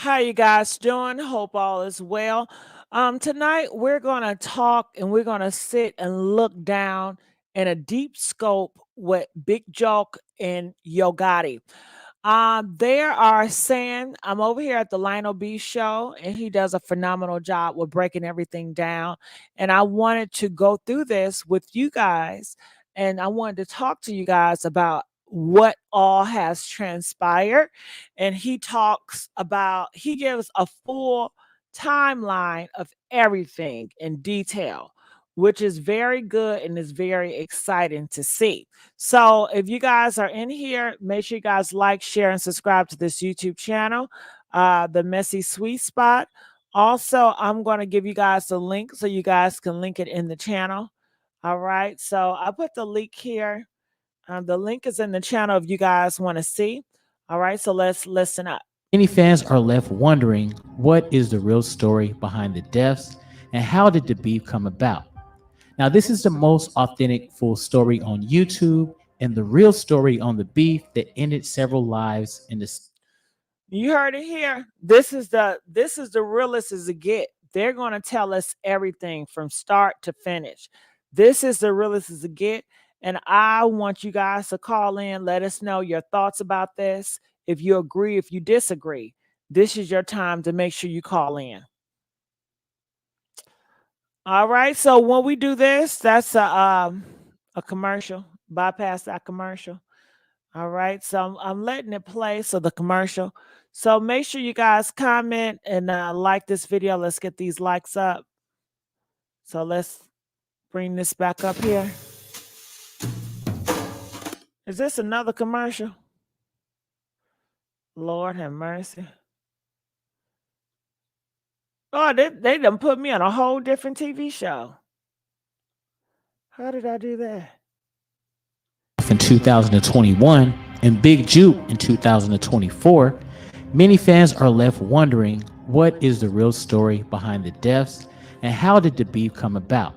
How you guys doing? Hope all is well. Tonight we're gonna talk and we're gonna sit and look down in a deep scope with Big Joke and Yo Gotti. They are saying I'm over here at the Lionel B show, and he does a phenomenal job with breaking everything down. And I wanted to go through this with you guys, and I wanted to talk to you guys about what all has transpired. And he gives a full timeline of everything in detail, which is very good and is very exciting to see. So if you guys are in here, make sure you guys like, share, and subscribe to this YouTube channel, The Messy Sweet Spot. Also, I'm going to give you guys the link so you guys can link it in the channel. All right. So I put the link here. The link is in the channel if you guys want to see. All right. So let's listen up. Many fans are left wondering what is the real story behind the deaths and how did the beef come about. Now, this is the most authentic full story on YouTube and the real story on the beef that ended several lives in the. You heard it here. This is the realest as it get. They're going to tell us everything from start to finish. This is the realest as it get. And I want you guys to call in, let us know your thoughts about this. If you agree, if you disagree, this is your time to make sure you call in. All right. So when we do this, that's a commercial. Bypass that commercial. All right. So I'm letting it play. So the commercial. So make sure you guys comment and like this video. Let's get these likes up. So let's bring this back up here. Is this another commercial? Lord have mercy. Oh, they done put me on a whole different TV show. How did I do that? In 2021 and Big Jook in 2024, many fans are left wondering what is the real story behind the deaths and how did the beef come about.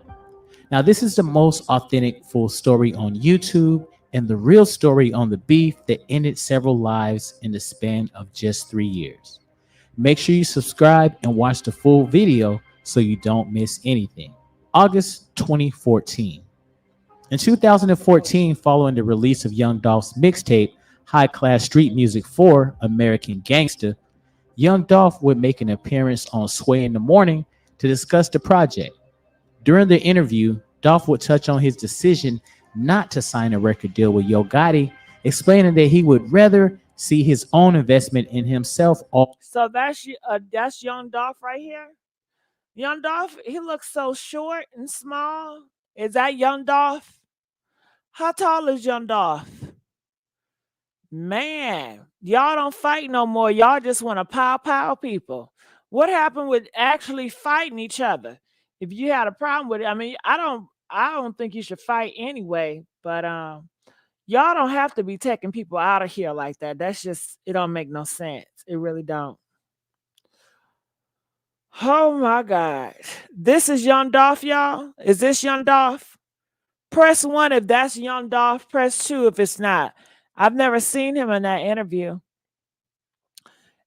Now, this is the most authentic full story on YouTube and the real story on the beef that ended several lives in the span of just 3 years. Make sure you subscribe and watch the full video so you don't miss anything. August 2014. In 2014, following the release of Young Dolph's mixtape, High Class Street Music 4, American Gangsta, Young Dolph would make an appearance on Sway in the Morning to discuss the project. During the interview, Dolph would touch on his decision not to sign a record deal with Yo Gotti, explaining that he would rather see his own investment in himself. So that's Young Dolph right here. Young Dolph, he looks so short and small. Is that Young Dolph? How tall is Young Dolph? Man, y'all don't fight no more. Y'all just want to pow people. What happened with actually fighting each other? If you had a problem with it, I mean, I don't think you should fight anyway, but y'all don't have to be taking people out of here like that. That's just, it don't make no sense. It really don't. Oh my God. This is Young Dolph, y'all. Is this Young Dolph? Press 1 if that's Young Dolph. Press 2 if it's not. I've never seen him in that interview.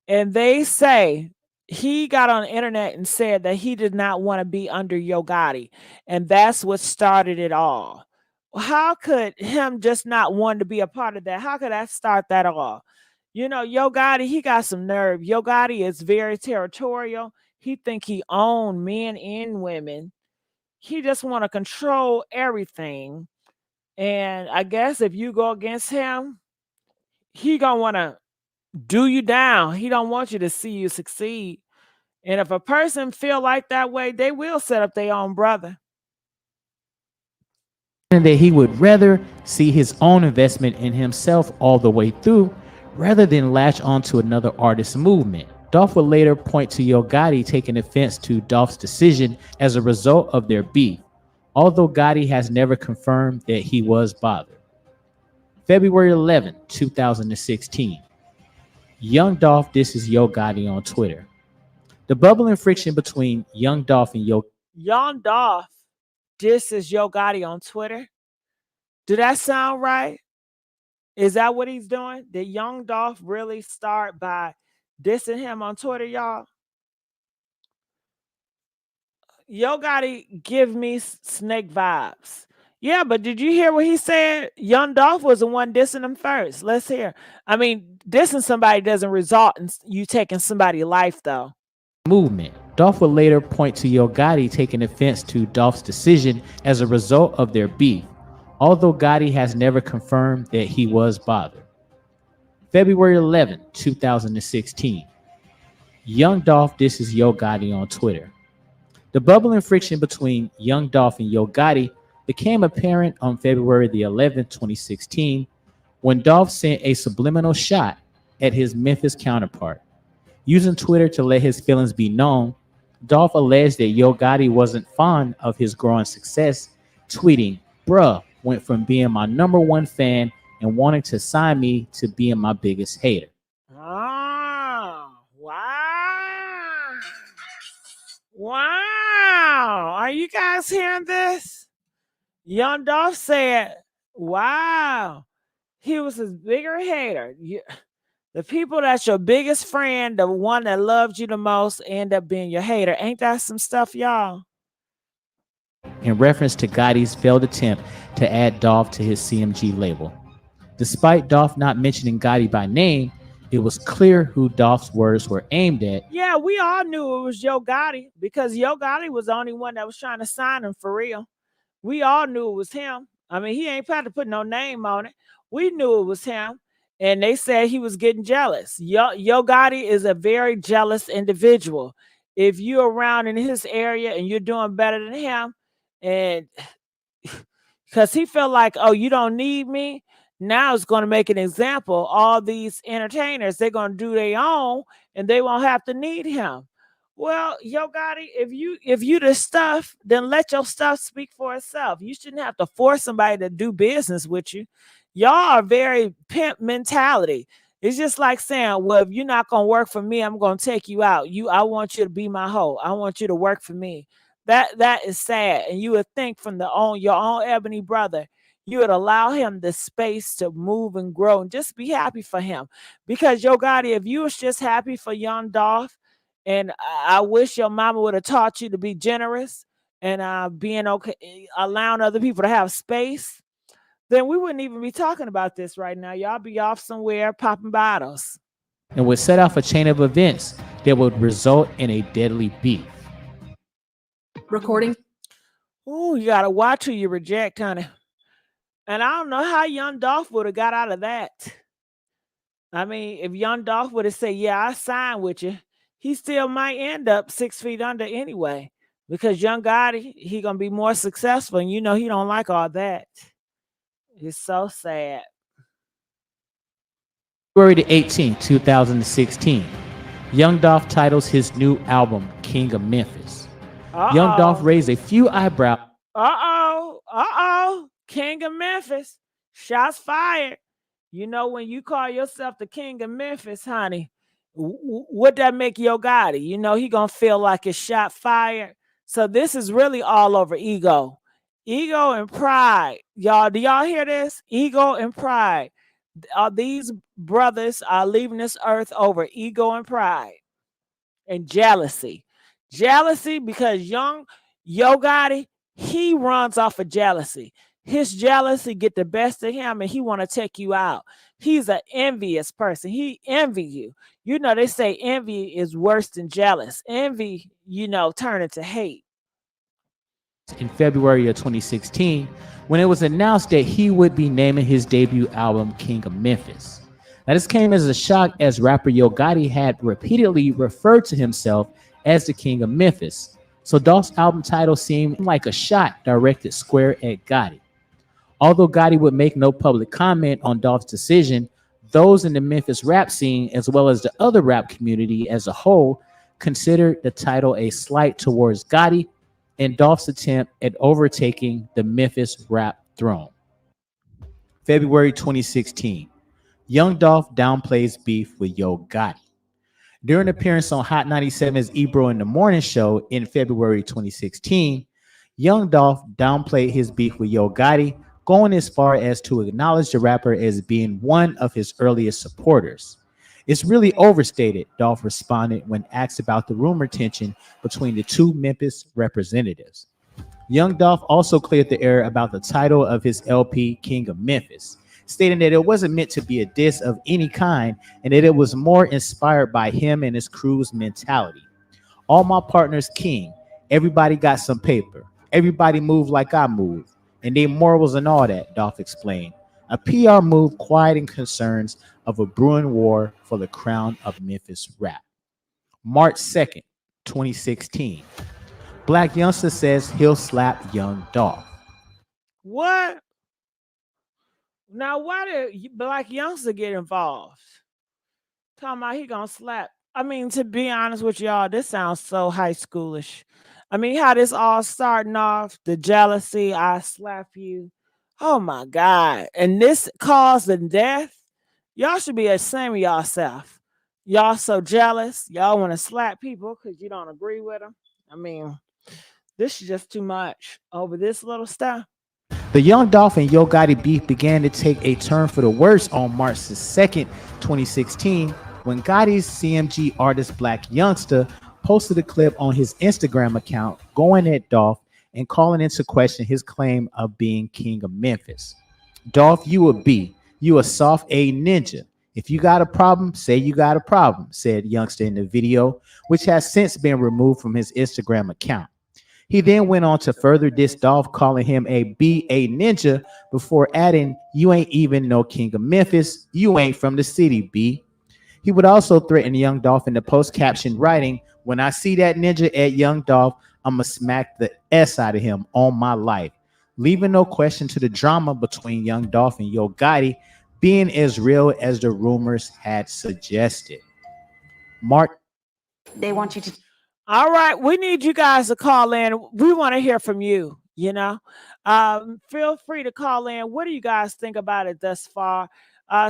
And they say he got on the internet and said that he did not want to be under Yo Gotti. And that's what started it all. How could him just not want to be a part of that? How could that start that all? You know, Yo Gotti, he got some nerve. Yo Gotti is very territorial. He think he own men and women. He just want to control everything. And I guess if you go against him, he gonna want to do you down. He don't want you to see you succeed. And if a person feel like that way, they will set up their own brother. And that he would rather see his own investment in himself all the way through rather than latch onto another artist's movement. Dolph would later point to Yo Gotti taking offense to Dolph's decision as a result of their beef, although Gotti has never confirmed that he was bothered. February 11, 2016. Young Dolph disses Yo Gotti on Twitter. The bubbling friction between Young Dolph and Young Dolph disses Yo Gotti on Twitter. Do that sound right? Is that what he's doing? Did Young Dolph really start by dissing him on Twitter, y'all. Yo Gotti give me snake vibes. Yeah, but did you hear what he said? Young Dolph was the one dissing him first. Let's hear. I mean, dissing somebody doesn't result in you taking somebody's life, though. Movement. Dolph would later point to Yo Gotti taking offense to Dolph's decision as a result of their beef, although Gotti has never confirmed that he was bothered. February 11, 2016. Young Dolph disses Yo Gotti on Twitter. The bubbling friction between Young Dolph and Yo Gotti became apparent on February the 11th, 2016, when Dolph sent a subliminal shot at his Memphis counterpart. Using Twitter to let his feelings be known, Dolph alleged that Yo Gotti wasn't fond of his growing success, tweeting, "Bruh went from being my #1 fan and wanting to sign me to being my biggest hater." Oh, wow. Wow. Are you guys hearing this? Young Dolph said, wow, he was his bigger hater. The people that's your biggest friend, the one that loves you the most, end up being your hater. Ain't that some stuff, y'all? In reference to Gotti's failed attempt to add Dolph to his CMG label. Despite Dolph not mentioning Gotti by name, it was clear who Dolph's words were aimed at. Yeah, we all knew it was Yo Gotti because Yo Gotti was the only one that was trying to sign him for real. We all knew it was him. I mean, he ain't had to put no name on it. We knew it was him. And they said he was getting jealous. Yo Gotti is a very jealous individual. If you're around in his area and you're doing better than him, and because he felt like, oh, you don't need me. Now it's going to make an example. All these entertainers, they're going to do their own and they won't have to need him. Well, Yo Gotti, if you the stuff, then let your stuff speak for itself. You shouldn't have to force somebody to do business with you. Y'all are very pimp mentality. It's just like saying, well, if you're not gonna work for me, I'm gonna take you out. I want you to be my hoe. I want you to work for me. That is sad. And you would think from your own ebony brother, you would allow him the space to move and grow and just be happy for him. Because Yo Gotti, if you was just happy for young Dolph, and I wish your mama would have taught you to be generous and being okay, allowing other people to have space, then we wouldn't even be talking about this right now. Y'all be off somewhere popping bottles. And would set off a chain of events that would result in a deadly beef. Recording. Ooh, you gotta watch who you reject, honey. And I don't know how young Dolph would have got out of that. I mean, if young Dolph would have said, yeah, I signed with you, he still might end up 6 feet under anyway. Because young Gotti, he gonna be more successful, and you know he don't like all that. It's so sad. February the 18th, 2016. Young Dolph titles his new album King of Memphis. Young Dolph raised a few eyebrows. King of Memphis. Shots fired. You know, when you call yourself the King of Memphis, honey, what that make Yo Gotti? You know, he gonna feel like it's shot fired. So this is really all over ego. Ego and pride. Y'all, do y'all hear this? Ego and pride. These brothers are leaving this earth over ego and pride and jealousy. Jealousy because young Yo Gotti, he runs off of jealousy. His jealousy get the best of him and he want to take you out. He's an envious person. He envy you. You know, they say envy is worse than jealous. Envy, you know, turn into hate. In February of 2016, when it was announced that he would be naming his debut album King of Memphis. Now, this came as a shock as rapper Yo Gotti had repeatedly referred to himself as the King of Memphis. So Dolph's album title seemed like a shot directed square at Gotti. Although Gotti would make no public comment on Dolph's decision, those in the Memphis rap scene, as well as the other rap community as a whole, considered the title a slight towards Gotti and Dolph's attempt at overtaking the Memphis rap throne. February 2016. Young Dolph downplays beef with Yo Gotti. During an appearance on Hot 97's Ebro in the Morning show in February 2016, Young Dolph downplayed his beef with Yo Gotti, going as far as to acknowledge the rapper as being one of his earliest supporters. It's really overstated, Dolph responded when asked about the rumor tension between the two Memphis representatives. Young Dolph also cleared the air about the title of his LP, King of Memphis, stating that it wasn't meant to be a diss of any kind and that it was more inspired by him and his crew's mentality. All my partners king. Everybody got some paper. Everybody move like I move. And they morals and all that, Dolph explained. A PR move quieting concerns of a brewing war for the crown of Memphis rap. March 2nd, 2016. Black Youngster says he'll slap young Dolph. What? Now, why did Black Youngster get involved? Talking about he gonna slap. I mean, to be honest with y'all, this sounds so high schoolish. I mean, how this all starting off, the jealousy, I slap you. Oh my God. And this caused the death. Y'all should be ashamed of yourself. Y'all so jealous. Y'all want to slap people because you don't agree with them. I mean, this is just too much over this little stuff. The Young Dolph and Yo Gotti beef began to take a turn for the worse on March 2nd, 2016, when Gotti's CMG artist Black Youngsta posted a clip on his Instagram account going at Dolph and calling into question his claim of being King of Memphis. Dolph, you a B. You a soft A ninja. If you got a problem, say you got a problem, said Youngsta in the video, which has since been removed from his Instagram account. He then went on to further diss Dolph, calling him a B.A. ninja before adding, "You ain't even no King of Memphis. You ain't from the city, B." He would also threaten Young Dolph in the post caption, writing, "When I see that ninja at Young Dolph, I'ma smack the S out of him on my life," leaving no question to the drama between Young Dolph and Yo Gotti being as real as the rumors had suggested. Mark. They want you to. All right, we need you guys to call in. We want to hear from you. Feel free to call in. What do you guys think about it thus far?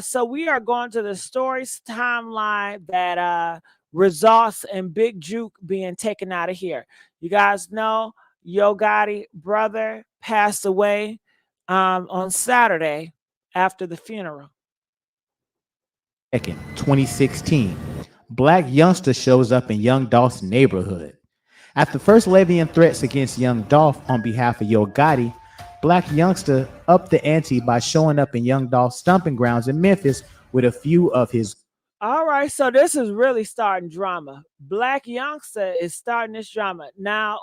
So we are going to the stories timeline that results in Big Jook being taken out of here. You guys know Yo Gotti brother passed away on Saturday after the funeral. 2nd, 2016. Black Youngster shows up in Young Dolph's neighborhood. After first levying threats against Young Dolph on behalf of Yo Gotti, Black Youngster upped the ante by showing up in Young Dolph's stomping grounds in Memphis with a few of his. All right, so this is really starting drama. Black Youngster is starting this drama. Now,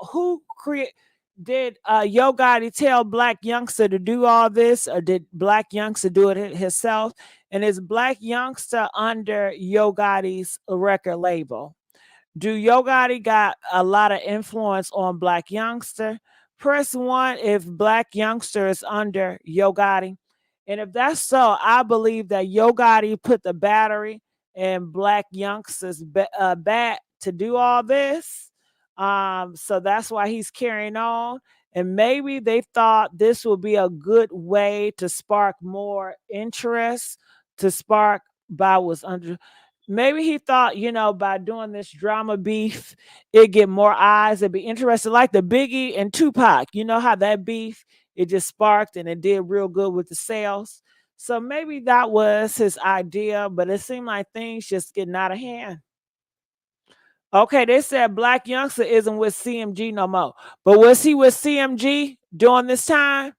did Yo Gotti tell Black Youngster to do all this, or did Black Youngster do it himself? And is Black Youngster under Yo Gotti's record label? Do Yo Gotti got a lot of influence on Black Youngster? Press 1 if Black Youngster is under Yo Gotti. And if that's so, I believe that Yo Gotti put the battery in Black Youngster's back to do all this. So that's why he's carrying on. And maybe they thought this would be a good way to spark more interest, to spark by what's under. Maybe he thought, by doing this drama beef, it get more eyes. It'd be interesting, like the Biggie and Tupac. You know how that beef, it just sparked and it did real good with the sales. So maybe that was his idea, but it seemed like things just getting out of hand. Okay, they said Black Youngster isn't with CMG no more. But was he with CMG during this time?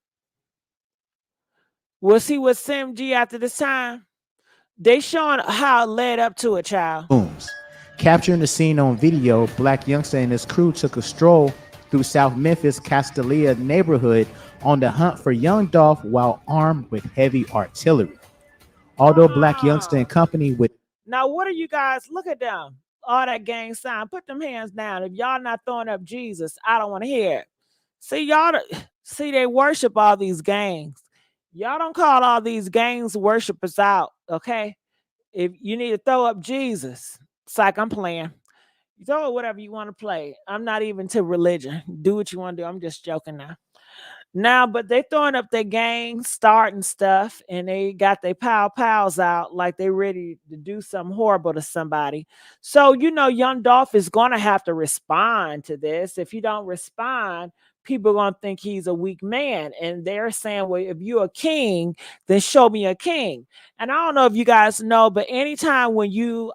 Was he with CMG after this time? They showing how it led up to it, child. Booms. Capturing the scene on video, Black Youngster and his crew took a stroll through South Memphis Castalia neighborhood on the hunt for Young Dolph while armed with heavy artillery. Although Black Youngster and company with. Now, what are you guys? Look at them. All that gang sign. Put them hands down. If y'all not throwing up Jesus, I don't want to hear it. See, they worship all these gangs. Y'all don't call all these gangs worshipers out, okay? If you need to throw up Jesus, it's like I'm playing. You throw it whatever you want to play. I'm not even to religion. Do what you want to do. I'm just joking now. But they throwing up their gang, starting stuff, and they got their pals out like they ready to do something horrible to somebody. So, Young Dolph is going to have to respond to this. If you don't respond, people are going to think he's a weak man. And they're saying, well, if you're a king, then show me a king. And I don't know if you guys know, but anytime when you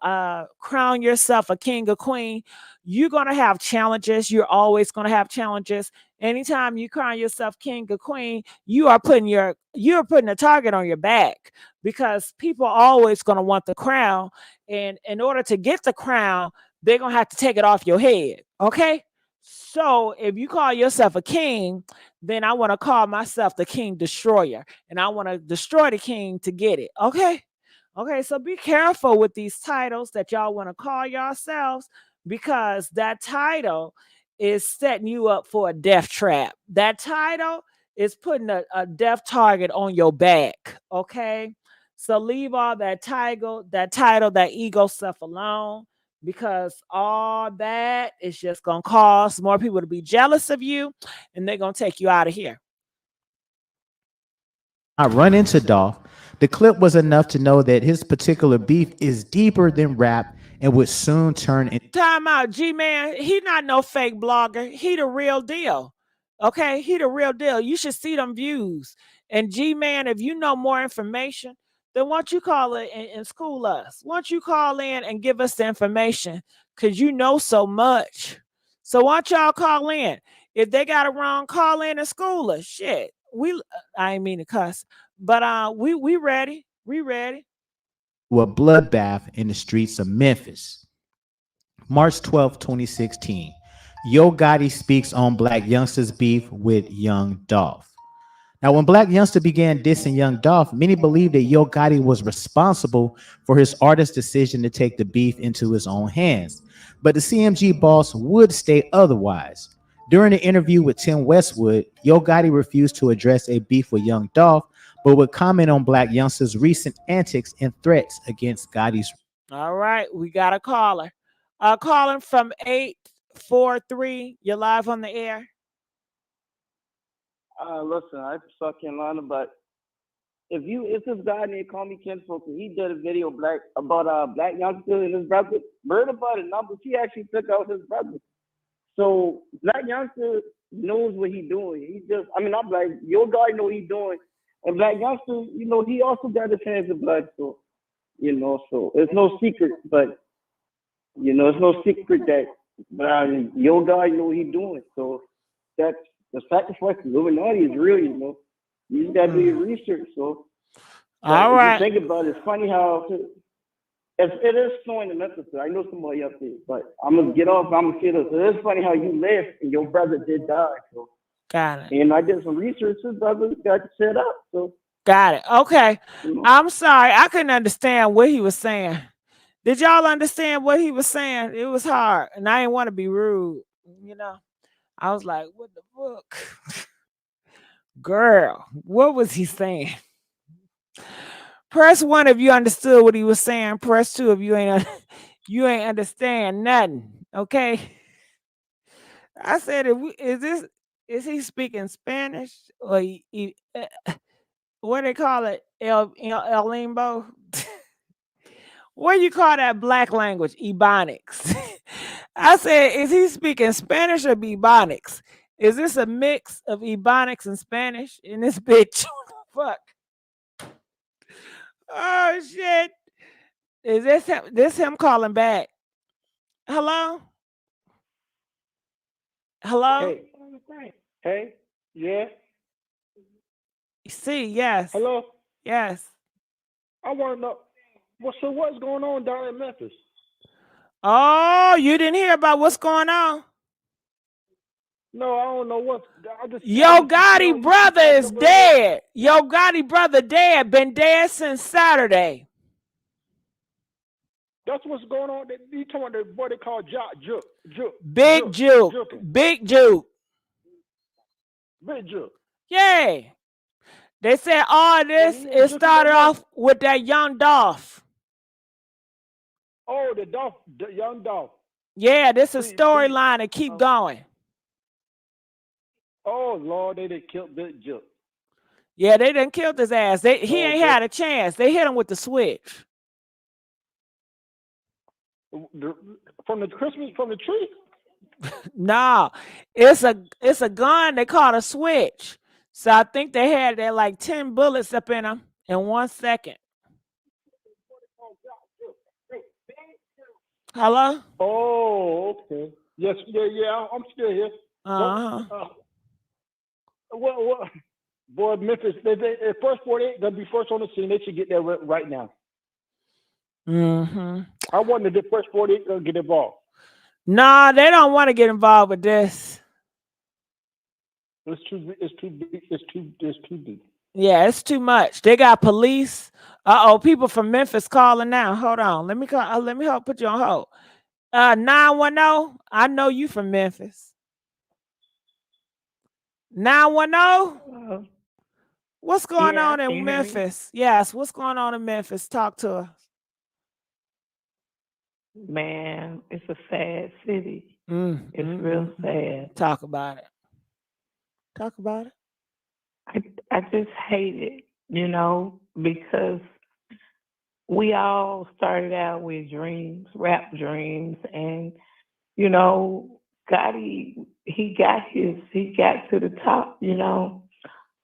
crown yourself a king or queen, you're going to have challenges. You're always going to have challenges. Anytime you crown yourself king or queen, you're putting a target on your back, because people are always going to want the crown. And in order to get the crown, they're going to have to take it off your head. Okay? So if you call yourself a king, then I want to call myself the king destroyer, and I want to destroy the king to get it. Okay? Okay, so be careful with these titles that y'all want to call yourselves, because that title is setting you up for a death trap. That title is putting a death target on your back. Okay? So leave all that title, that ego stuff alone, because all that is just going to cause more people to be jealous of you, and they're going to take you out of here. I run into Dolph. The clip was enough to know that his particular beef is deeper than rap and would soon turn into. Time out, G-Man. He not no fake blogger. He the real deal. Okay? He the real deal. You should see them views. And G-Man, if you know more information, then why don't you call it and school us? Why don't you call in and give us the information? Because you know so much. So why don't y'all call in? If they got it wrong, call in and school us. Shit. I ain't mean to cuss. But we ready. We ready. A bloodbath in the streets of Memphis. March 12, 2016. Yo Gotti speaks on Black Youngsta's beef with Young Dolph. Now, when Black Youngsta began dissing Young Dolph, many believed that Yo Gotti was responsible for his artist's decision to take the beef into his own hands. But the CMG boss would state otherwise. During an interview with Tim Westwood, Yo Gotti refused to address a beef with Young Dolph, but would comment on Black Youngsta's recent antics and threats against Gotti's. All right, we got a caller. Calling from 843. You're live on the air. Listen, I'm from South Carolina, but if this guy named Call Me Kinfolk, he did a video about Black Youngster and his brother, heard about it, but he actually took out his brother. So Black Youngster knows what he's doing. I'm like, your guy know what he's doing. And Black Youngster, he also got his hands in blood. So, so it's no secret, but, it's no secret that your guy know what he's doing. So that's the sacrifice of Illuminati is real, You just got to do your research. So, all right. Think about it. It's funny how it is snowing in Memphis. I know somebody up there, but I'm gonna get off. I'm gonna say this. It is funny how you live and your brother did die. So got it. And I did some research. His brother got set up. So got it. Okay. I'm sorry. I couldn't understand what he was saying. Did y'all understand what he was saying? It was hard, and I didn't want to be rude. I was like, "What the fuck, girl? What was he saying?" Press 1 if you understood what he was saying. Press 2 if you ain't understand nothing. Okay. I said, is he speaking Spanish or what do they call it? El limbo. What do you call that black language? Ebonics. I said, is he speaking Spanish or Ebonics? Is this a mix of Ebonics and Spanish in this bitch? What the fuck? Oh shit. Is this him calling back? Hello? Hello? Hey, yeah. See, yes. Hello? Yes. I want to know, what's going on down in Memphis? Oh, you didn't hear about what's going on? No, I don't know what. Yo Gotti brother is dead. Yo Gotti brother dead. Been dead since Saturday. That's what's going on. You talking about what they call Jook. Big Jook. Big Jook. Big Jook. Yeah. They said all this, it started off with that young Dolph. Oh, the young Dolph. Yeah, this is a storyline to keep going. Oh, Lord, they done killed Big Jook. Yeah, they done killed his ass. He ain't had a chance. They hit him with the switch. From the tree? No, it's a gun. They call it a switch. So I think they had that like 10 bullets up in them in 1 second. Hello? Oh, okay. Yes, yeah. I'm still here. Uh-huh. What? Boy, Memphis, they first 48, they'll be first on the scene. They should get there right now. Mm-hmm. I wanted the first 48 to get involved. Nah, they don't want to get involved with this. It's too deep. Yeah, it's too much. They got police. People from Memphis calling now. Hold on. Let me call. Let me put you on hold. 910. I know you from Memphis. 910. What's going on in Memphis? Yes, what's going on in Memphis? Talk to us. Man, it's a sad city. It's real sad. Talk about it. I just hate it, because we all started out with dreams, rap dreams, and Gotti, he got to the top,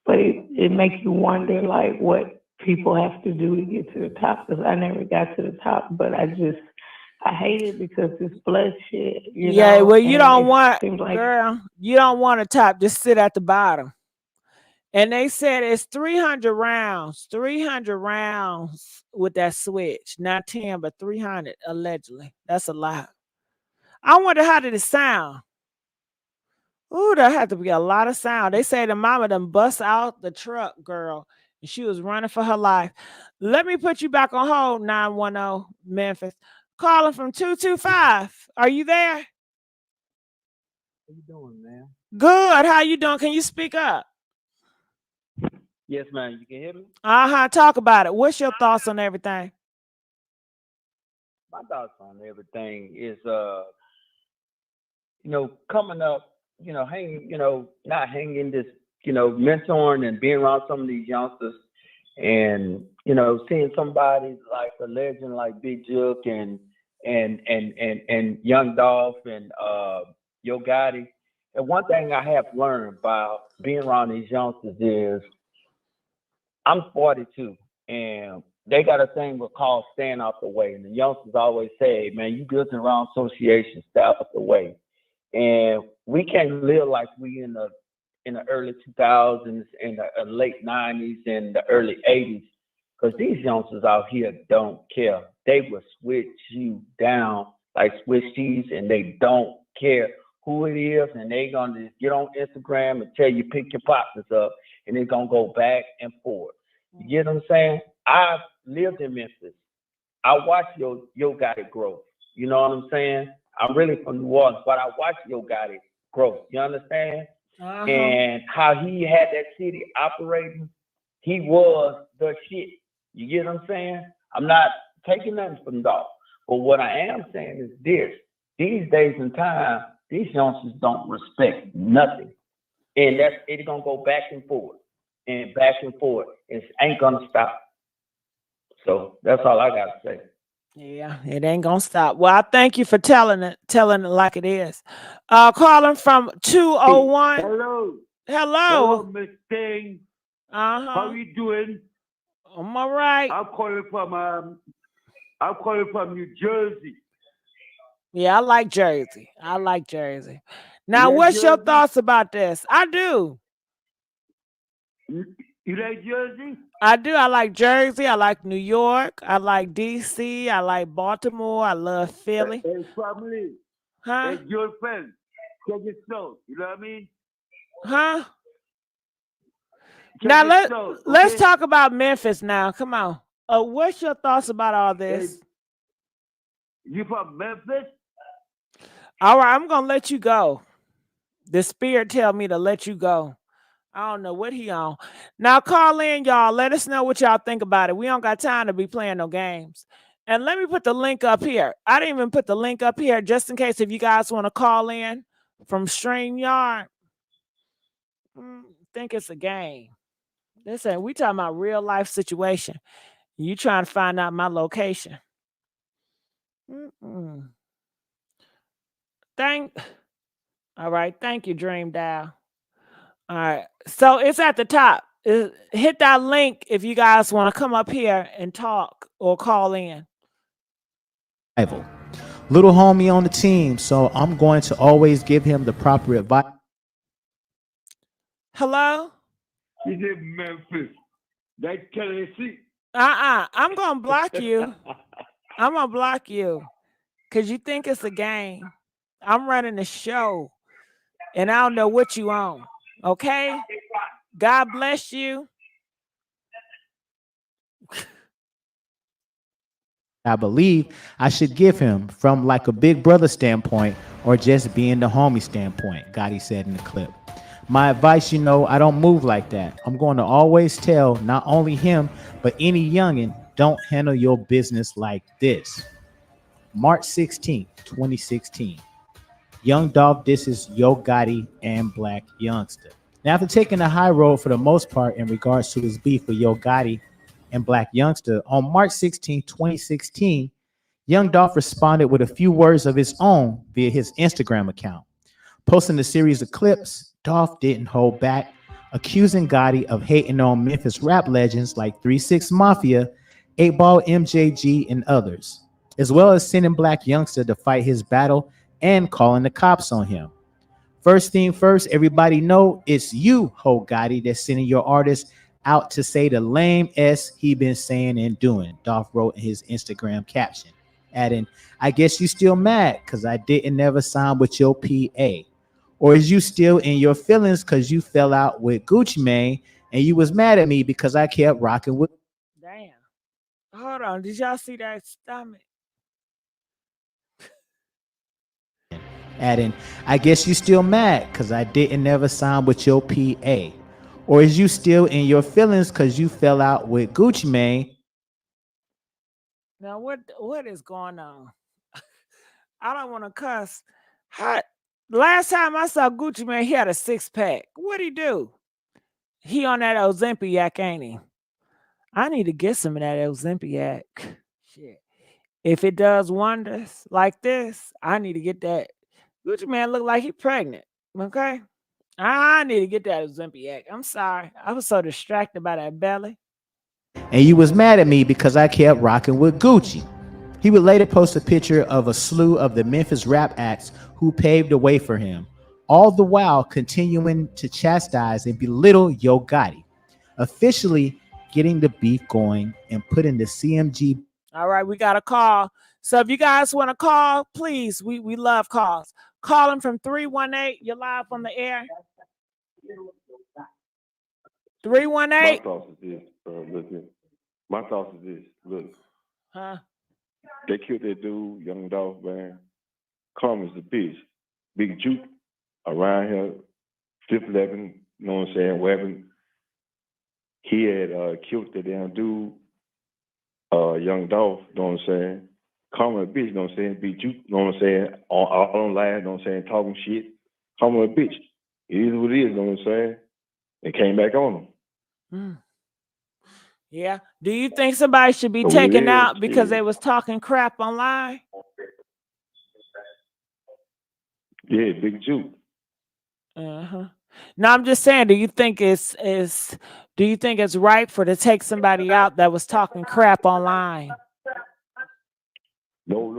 but it makes you wonder like what people have to do to get to the top, because I never got to the top, but I hate it because it's bloodshed, Yeah, well, you don't want, like, girl, you don't want to top, just sit at the bottom. And they said it's 300 rounds with that switch. Not 10, but 300, allegedly. That's a lot. I wonder how did it sound? Ooh, there had to be a lot of sound. They say the mama done bust out the truck, girl, and she was running for her life. Let me put you back on hold, 910 Memphis. Calling from 225. Are you there? How you doing, man? Good. How you doing? Can you speak up? Yes, man. You can hear me? Talk about it. What's your thoughts on everything? My thoughts on everything is, coming up, hanging, not hanging this, mentoring and being around some of these youngsters and, seeing somebody like a legend like Big Jook and Young Dolph and Yo Gotti. And one thing I have learned about being around these youngsters is I'm 42 and they got a thing called staying out the way. And the youngsters always say, man, you built around association, stay out the way. And we can't live like we in the early 2000s, in the late 90s, and the early 80s, because these youngsters out here don't care. They will switch you down like Swiss cheese, and they don't care who it is, and they gonna just get on Instagram and tell you pick your partners up, and they're gonna go back and forth. You get what I'm saying? I've lived in Memphis. I watched Yo Gotti grow. You know what I'm saying? I'm really from New Orleans, but I watched Yo Gotti grow. You understand? And how he had that city operating, he was the shit. You get what I'm saying? I'm not taking nothing from Dolph, but what I am saying is this: these days and time, these youngsters don't respect nothing, and it's gonna go back and forth, and back and forth. It ain't gonna stop. So that's all I gotta say. Yeah, it ain't gonna stop. Well, I thank you for telling it like it is. Calling from 201. Hello. Hello. Miss Thing. How How you doing? I'm all right. I'm calling from New Jersey. Yeah, I like Jersey. Now, what's your thoughts about this? I do. You like Jersey? I do. I like Jersey. I like New York. I like DC. I like Baltimore. I love Philly. Hey, family. Huh? Hey, your friend. Check it out. You know what I mean? Huh? Check Now let's okay? talk about Memphis now. Come on. What's your thoughts about all this? Hey, you from Memphis? All right, I'm gonna let you go. The spirit tell me to let you go. I don't know what he on. Now call in, y'all. Let us know what y'all think about it. We don't got time to be playing no games. And let me put the link up here. I didn't even put the link up here just in case if you guys want to call in from StreamYard. Think it's a game. Listen, we talking about real life situation. You trying to find out my location. All right. Thank you, Dream Dial. All right. So it's at the top. Hit that link if you guys want to come up here and talk or call in. Rival. Little homie on the team, so I'm going to always give him the proper advice. Hello? He's in Memphis. That Tennessee. I'm going to block you. I'm going to block you because you think it's a game. I'm running the show and I don't know what you on. Okay? God bless you. I believe I should give him from like a big brother standpoint or just being the homie standpoint, Gotti said in the clip. My advice, I don't move like that. I'm going to always tell not only him, but any youngin', don't handle your business like this. March 16th, 2016. Young Dolph disses Yo Gotti and Black Youngsta. Now, after taking the high road for the most part in regards to his beef with Yo Gotti and Black Youngsta, on March 16, 2016, Young Dolph responded with a few words of his own via his Instagram account. Posting a series of clips, Dolph didn't hold back, accusing Gotti of hating on Memphis rap legends like 3-6 Mafia, 8-Ball MJG, and others, as well as sending Black Youngsta to fight his battle and calling the cops on him. First thing first, everybody know it's you, Ho Gotti, that's sending your artist out to say the lame S he been saying and doing, Dolph wrote in his Instagram caption, adding, I guess you still mad because I didn't never sign with your PA. Or is you still in your feelings because you fell out with Gucci Mane and you was mad at me because I kept rocking with. Damn. Hold on. Did y'all see that stomach? Adding, I guess you still mad because I didn't never sign with your PA. Or is you still in your feelings because you fell out with Gucci Mane? Now what is going on? I don't want to cuss. Last time I saw Gucci Mane, he had a 6-pack. What'd he do? He on that Ozempiac, ain't he? I need to get some of that Ozempiac. Shit. If it does wonders like this, I need to get that. Gucci Mane look like he pregnant. Okay? I need to get that Ozempiac. I'm sorry. I was so distracted by that belly. And you was mad at me because I kept rocking with Gucci. He would later post a picture of a slew of the Memphis rap acts who paved the way for him, all the while continuing to chastise and belittle Yo Gotti, officially getting the beef going and putting the CMG. All right, we got a call. So if you guys want to call, please, we love calls. Call him from 318. You're live on the air. 318. My thoughts is this. Listen. My thoughts is this. Look. Huh? They killed that dude, Young Dolph, man. Calm as a bitch. Big Jook around here, flip level, you know what I'm saying, weapon. He had killed the damn dude, Young Dolph, you know what I'm saying? Calm as a bitch, you know what I'm saying? Big Jook, you know what I'm saying? All online, you know what I'm saying? Talking shit. Calm as a bitch. It is what it is, you know what I'm saying? They came back on him. Mm. Yeah. Do you think somebody should be taken out because they was talking crap online? Yeah, Big Jook. Uh-huh. Now I'm just saying, do you think it's right for to take somebody out that was talking crap online? No.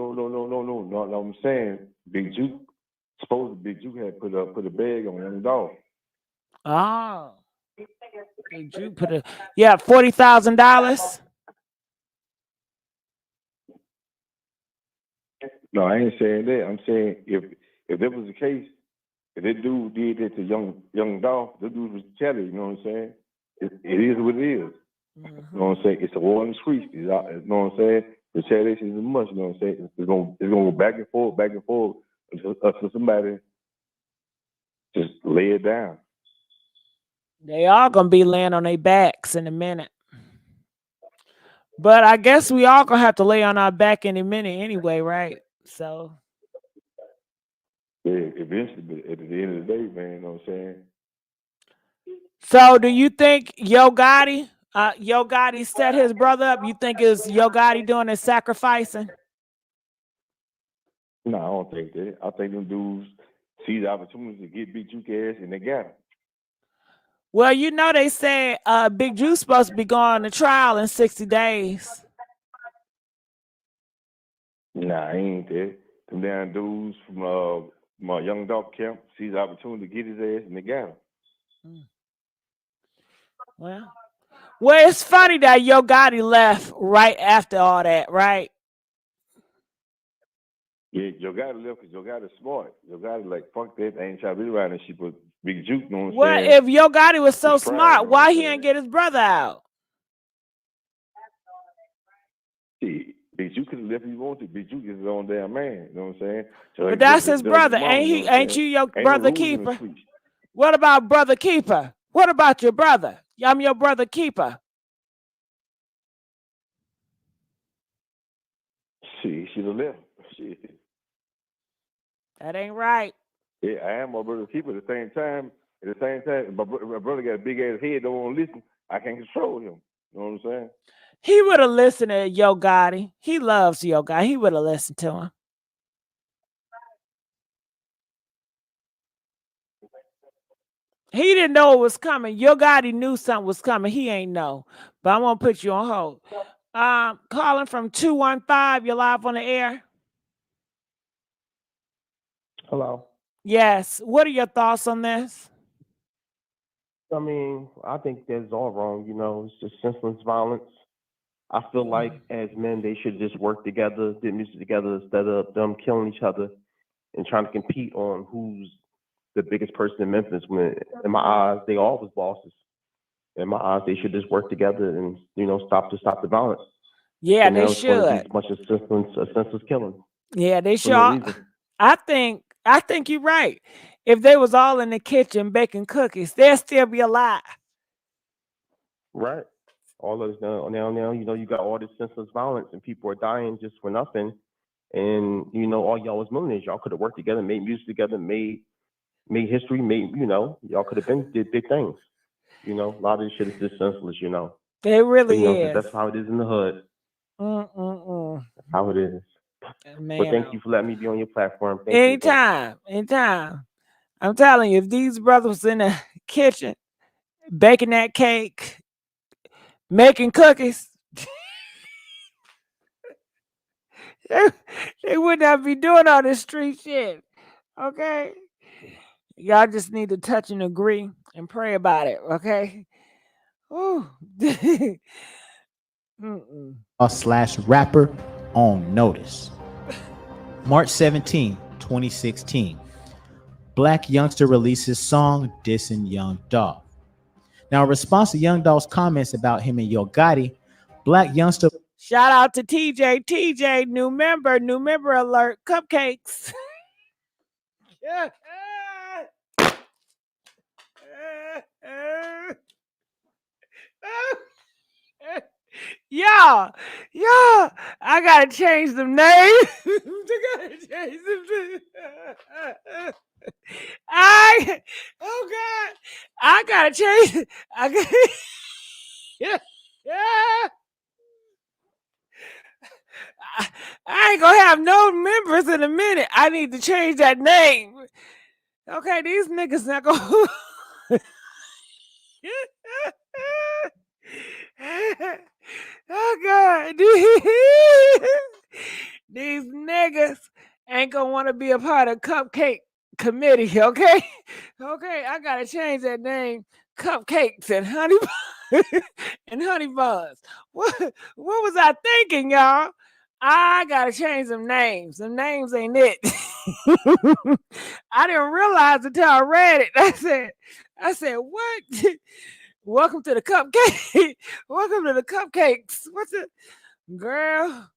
I'm saying Big Jook. Supposed Big Jook had put a bag on Young Dolph. Oh. Did you put $40,000? No, I ain't saying that. I'm saying if that was the case, if that dude did that to young Dolph, that dude was Kelly, you know what I'm saying? It is what it is. Mm-hmm. You know what I'm saying? It's a war in the streets. You know what I'm saying? Retaliation is a must, you know what I'm saying? It's gonna go back and forth until somebody just lay it down. They are gonna be laying on their backs in a minute. But I guess we all gonna have to lay on our back in a minute anyway, right? So Yeah, eventually, but at the end of the day, man, you know what I'm saying? So do you think Yo Gotti set his brother up? You think is Yo Gotti doing his sacrificing? No, I don't think that. I think them dudes see the opportunity to get Big Juke ass, and they got him. Well, you know they said Big Juice supposed to be going to trial in 60 days. Nah, I ain't that. Them damn dudes from my Young Dolph camp see the opportunity to get his ass, and they got him. Well, it's funny that Yo Gotti left right after all that, right? Yeah, Yo Gotti left because Yo Gotti smart. Yo Gotti like, fuck that, I ain't trying to be around that shit, but Big Juke, you know what I'm Well, saying? if Yo Gotti was so It's pride, smart, you know why what I'm he saying? ain't get his brother out? See, Big Juke could have left if he wanted to. Big Juke is his own damn man, you know what I'm saying? So, But like, that's just his does brother. mama, Ain't you know he? what I'm Ain't saying? you your Ain't brother no rules in the keeper? streets. What about brother keeper? What about your brother? I'm your brother keeper. Shit, he should have left. Shit. That ain't right. Yeah, I am my brother's keeper. At the same time, my brother got a big ass head. Don't want to listen. I can't control him. You know what I'm saying? He would have listened to Yo Gotti. He loves Yo Gotti. He would have listened to him. He didn't know it was coming. Yo Gotti knew something was coming. He ain't know. But I'm gonna put you on hold. Calling from 215. You're live on the air. Hello. Yes. What are your thoughts on this? I mean, I think that's all wrong. You know, it's just senseless violence. I feel like as men, they should just work together, do music together instead of them killing each other and trying to compete on who's the biggest person in Memphis. When in my eyes, they all was bosses. In my eyes, they should just work together and stop the violence. Yeah, So they now it's going to be should. as much as senseless killing Yeah, they for no should. reason. I think you're right. If they was all in the kitchen baking cookies, they'd still be alive. Right. All of this now, you got all this senseless violence and people are dying just for nothing. And all y'all was millionaires. Y'all could have worked together, made music together, made history, y'all could have been did big things. A lot of this shit is just senseless. It really But, is. that's how it is in the hood. That's how it is. Man, But thank you for letting me be on your platform. Thank you again. anytime. I'm telling you, if these brothers in the kitchen baking that cake, making cookies, they would not be doing all this street shit. Okay? Y'all just need to touch and agree and pray about it. Okay? Ooh. Slash rapper on notice. March 17, 2016. Black Youngsta releases song dissing Young Dolph. Now, in response to Young Dolph's comments about him and Yo Gotti, Black Youngsta. Shout out to TJ. TJ, new member alert. Cupcakes. Yeah, I gotta change them names. Oh God, I gotta change. I ain't gonna have no members in a minute. I need to change that name. Okay, these niggas not gonna. Oh God, these niggas ain't gonna want to be a part of Cupcake Committee. Okay, I gotta change that name. Cupcakes and honey and honey buns. What was I thinking, y'all? I gotta change some names. Some names ain't it. I didn't realize until I read it. I said, what? Welcome to the cupcake. Welcome to the cupcakes. What's it? Girl,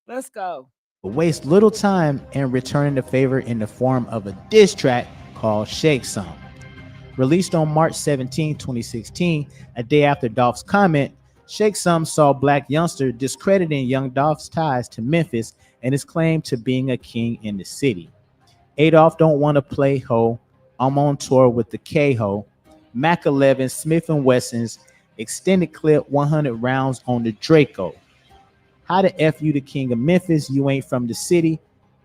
let's go. Waste little time in returning the favor in the form of a diss track called Shake Some. Released on March 17, 2016, a day after Dolph's comment, Shake Some saw Black Youngsta discrediting Young Dolph's ties to Memphis and his claim to being a king in the city. Adolph don't want to play ho. I'm on tour with the K-Ho. Mac 11, Smith & Wesson's extended clip 100 rounds on the Draco. How the F you the king of Memphis? You ain't from the city.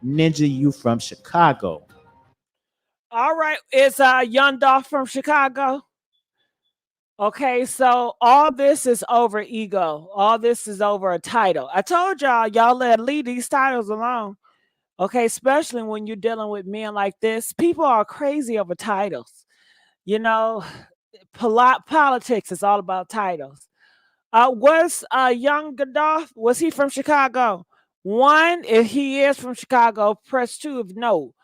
Ninja, you from Chicago. All right, it's Young Dolph from Chicago. Okay, so all this is over ego. All this is over a title. I told y'all leave these titles alone. Okay, especially when you're dealing with men like this. People are crazy over titles. You know, politics is all about titles. Was Young Dolph, was he from Chicago? One, if he is from Chicago, press two if no.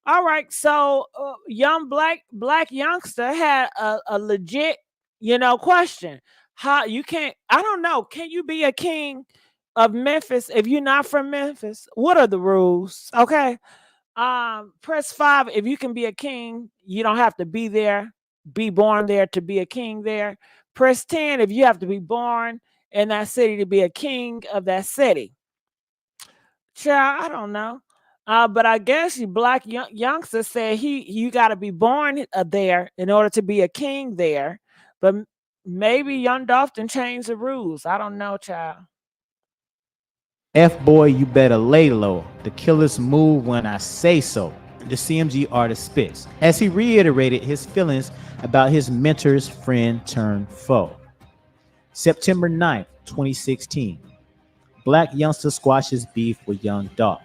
All right, so young black youngster had a legit, question. How you can't? I don't know. Can you be a king of Memphis if you're not from Memphis? What are the rules? Okay, press five if you can be a king. You don't have to be there, be born there to be a king there. Press 10 if you have to be born in that city to be a king of that city. Child, I don't know. But I guess you black youngster said you got to be born there in order to be a king there. But maybe Young Dolphin changed the rules. I don't know, child. F boy, you better lay low. The killers move when I say so. The CMG artist spits as he reiterated his feelings about his mentor's friend turned foe. September 9th, 2016. Black youngster squashes beef with Young Dolph.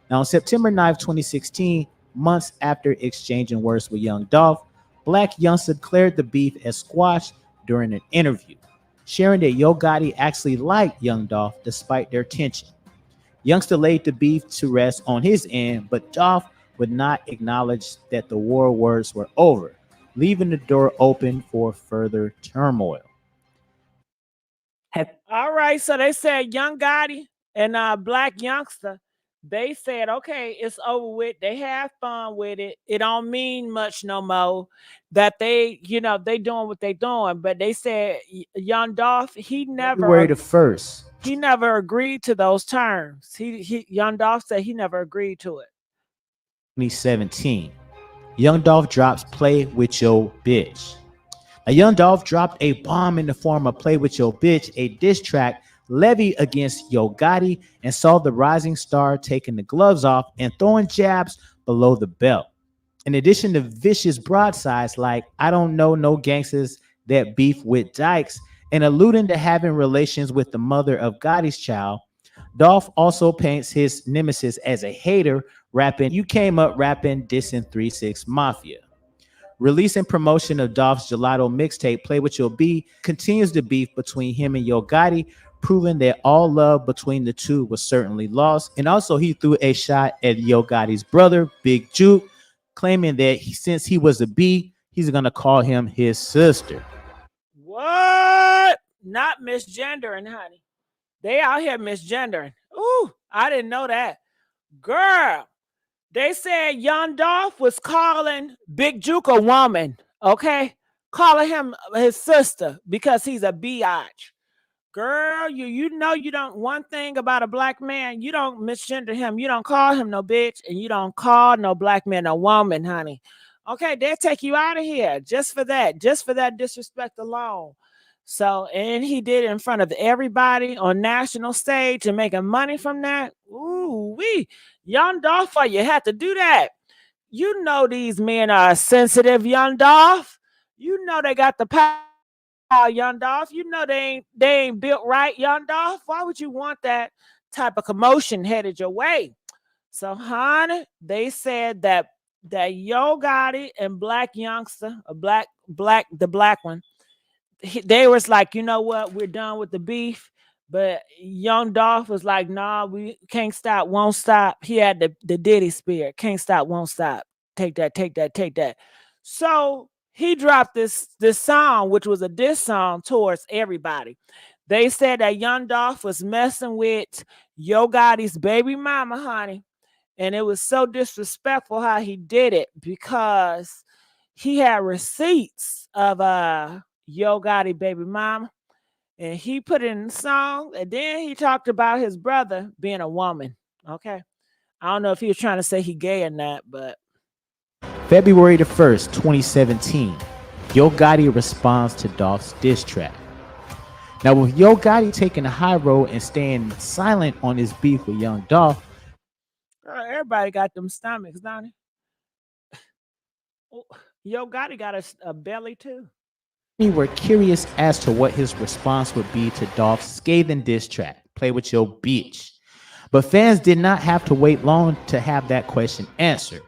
Now, on September 9th, 2016, months after exchanging words with Young Dolph, Black youngster declared the beef as squashed during an interview, sharing that Yo Gotti actually liked Young Dolph despite their tension. Youngsta laid the beef to rest on his end, but Dolph would not acknowledge that the war words were over, leaving the door open for further turmoil. All right, so they said Young Gotti and Black Youngster. They said, okay, it's over with. They have fun with it. It don't mean much no more. That they doing what they doing. But they said Young Dolph, February the 1st, he never agreed to those terms. Young Dolph said he never agreed to it. 2017. Young Dolph drops Play With Yo Bitch. Now, Young Dolph dropped a bomb in the form of Play With Yo Bitch, a diss track levied against Yo Gotti, and saw the rising star taking the gloves off and throwing jabs below the belt. In addition to vicious broadsides like I don't know no gangsters that beef with dykes and alluding to having relations with the mother of Gotti's child, Dolph also paints his nemesis as a hater, rapping, "You came up rapping, dissing 3-6 Mafia." Release and promotion of Dolph's gelato mixtape, Play With Your B, continues the beef between him and Yo Gotti, proving that all love between the two was certainly lost. And also, he threw a shot at Yo Gotti's brother, Big Jook, claiming that since he was a B, he's going to call him his sister. What? Not misgendering, honey. They out here misgendering. Ooh, I didn't know that. Girl, they said Young Dolph was calling Big Jook a woman, okay? Calling him his sister because he's a biatch. Girl, you know you don't, one thing about a black man, you don't misgender him. You don't call him no bitch, and you don't call no black man a woman, honey. Okay, they'll take you out of here just for that disrespect alone. So, and he did it in front of everybody on national stage and making money from that. Ooh, Young Dolph, you had to do that. You know these men are sensitive, Young Dolph. You know they got the power, Young Dolph. You know they ain't built right, Young Dolph. Why would you want that type of commotion headed your way? So, honey, they said that Yo Gotti and Black Youngster, the black one, they was like, you know what, we're done with the beef. But Young Dolph was like, nah, we can't stop, won't stop. He had the Diddy spirit, can't stop, won't stop. Take that, take that, take that. So he dropped this song, which was a diss song towards everybody. They said that Young Dolph was messing with Yo Gotti's baby mama, honey. And it was so disrespectful how he did it because he had receipts of Yo Gotti baby mama, and he put it in the song, and then he talked about his brother being a woman. Okay, I don't know if he was trying to say he gay or not, but February the 1st, 2017, Yo Gotti responds to Dolph's diss track. Now, with Yo Gotti taking the high road and staying silent on his beef with Young Dolph, girl, everybody got them stomachs, don't it? Yo Gotti got a belly too. We were curious as to what his response would be to Dolph's scathing diss track, Play With Your Bitch. But fans did not have to wait long to have that question answered.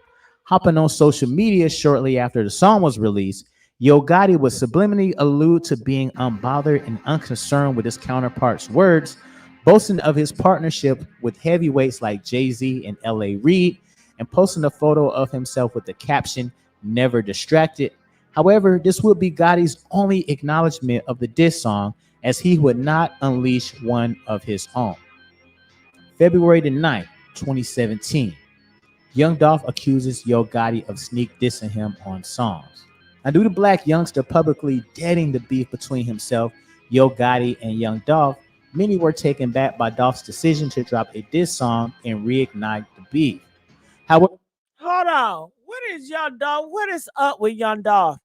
Hopping on social media shortly after the song was released, Yo Gotti would subliminally allude to being unbothered and unconcerned with his counterpart's words, boasting of his partnership with heavyweights like Jay-Z and L.A. Reid, and posting a photo of himself with the caption, Never Distracted. However, this would be Gotti's only acknowledgement of the diss song, as he would not unleash one of his own. February the 9th, 2017. Young Dolph accuses Yo Gotti of sneak dissing him on songs. Now, due to Black Youngsta publicly deading the beef between himself, Yo Gotti, and Young Dolph, many were taken back by Dolph's decision to drop a diss song and reignite the beef. However, Hold on. What is Young Dolph? What is up with Young Dolph?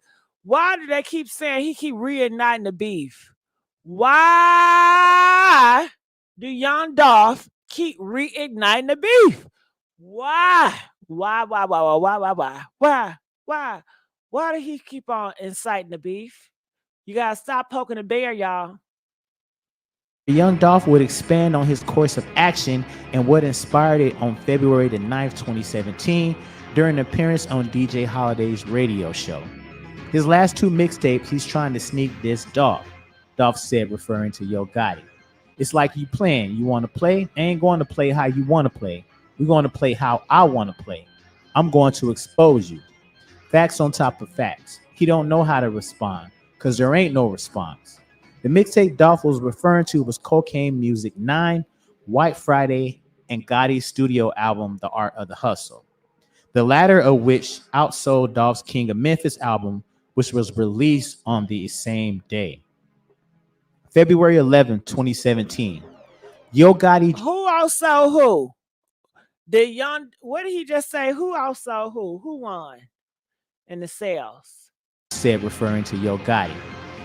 Why do they keep saying he keep reigniting the beef? Why do Young Dolph keep reigniting the beef? Why? Why do he keep on inciting the beef? You gotta stop poking the bear, y'all. Young Dolph would expand on his course of action and what inspired it on February the 9th, 2017, during an appearance on DJ Holiday's radio show. His last two mixtapes, he's trying to sneak this Dolph. Dolph said, referring to Yo Gotti. It's like you playing. You want to play? I ain't going to play how you want to play. We're going to play how I want to play. I'm going to expose you. Facts on top of facts. He don't know how to respond because there ain't no response. The mixtape Dolph was referring to was Cocaine Music 9, White Friday, and Gotti's studio album, The Art of the Hustle. The latter of which outsold Dolph's King of Memphis album, which was released on the same day. February 11th, 2017. Yo Gotti. Who outsold who? What did he just say? Who outsold who? Who won in the sales? Said, referring to Yo Gotti.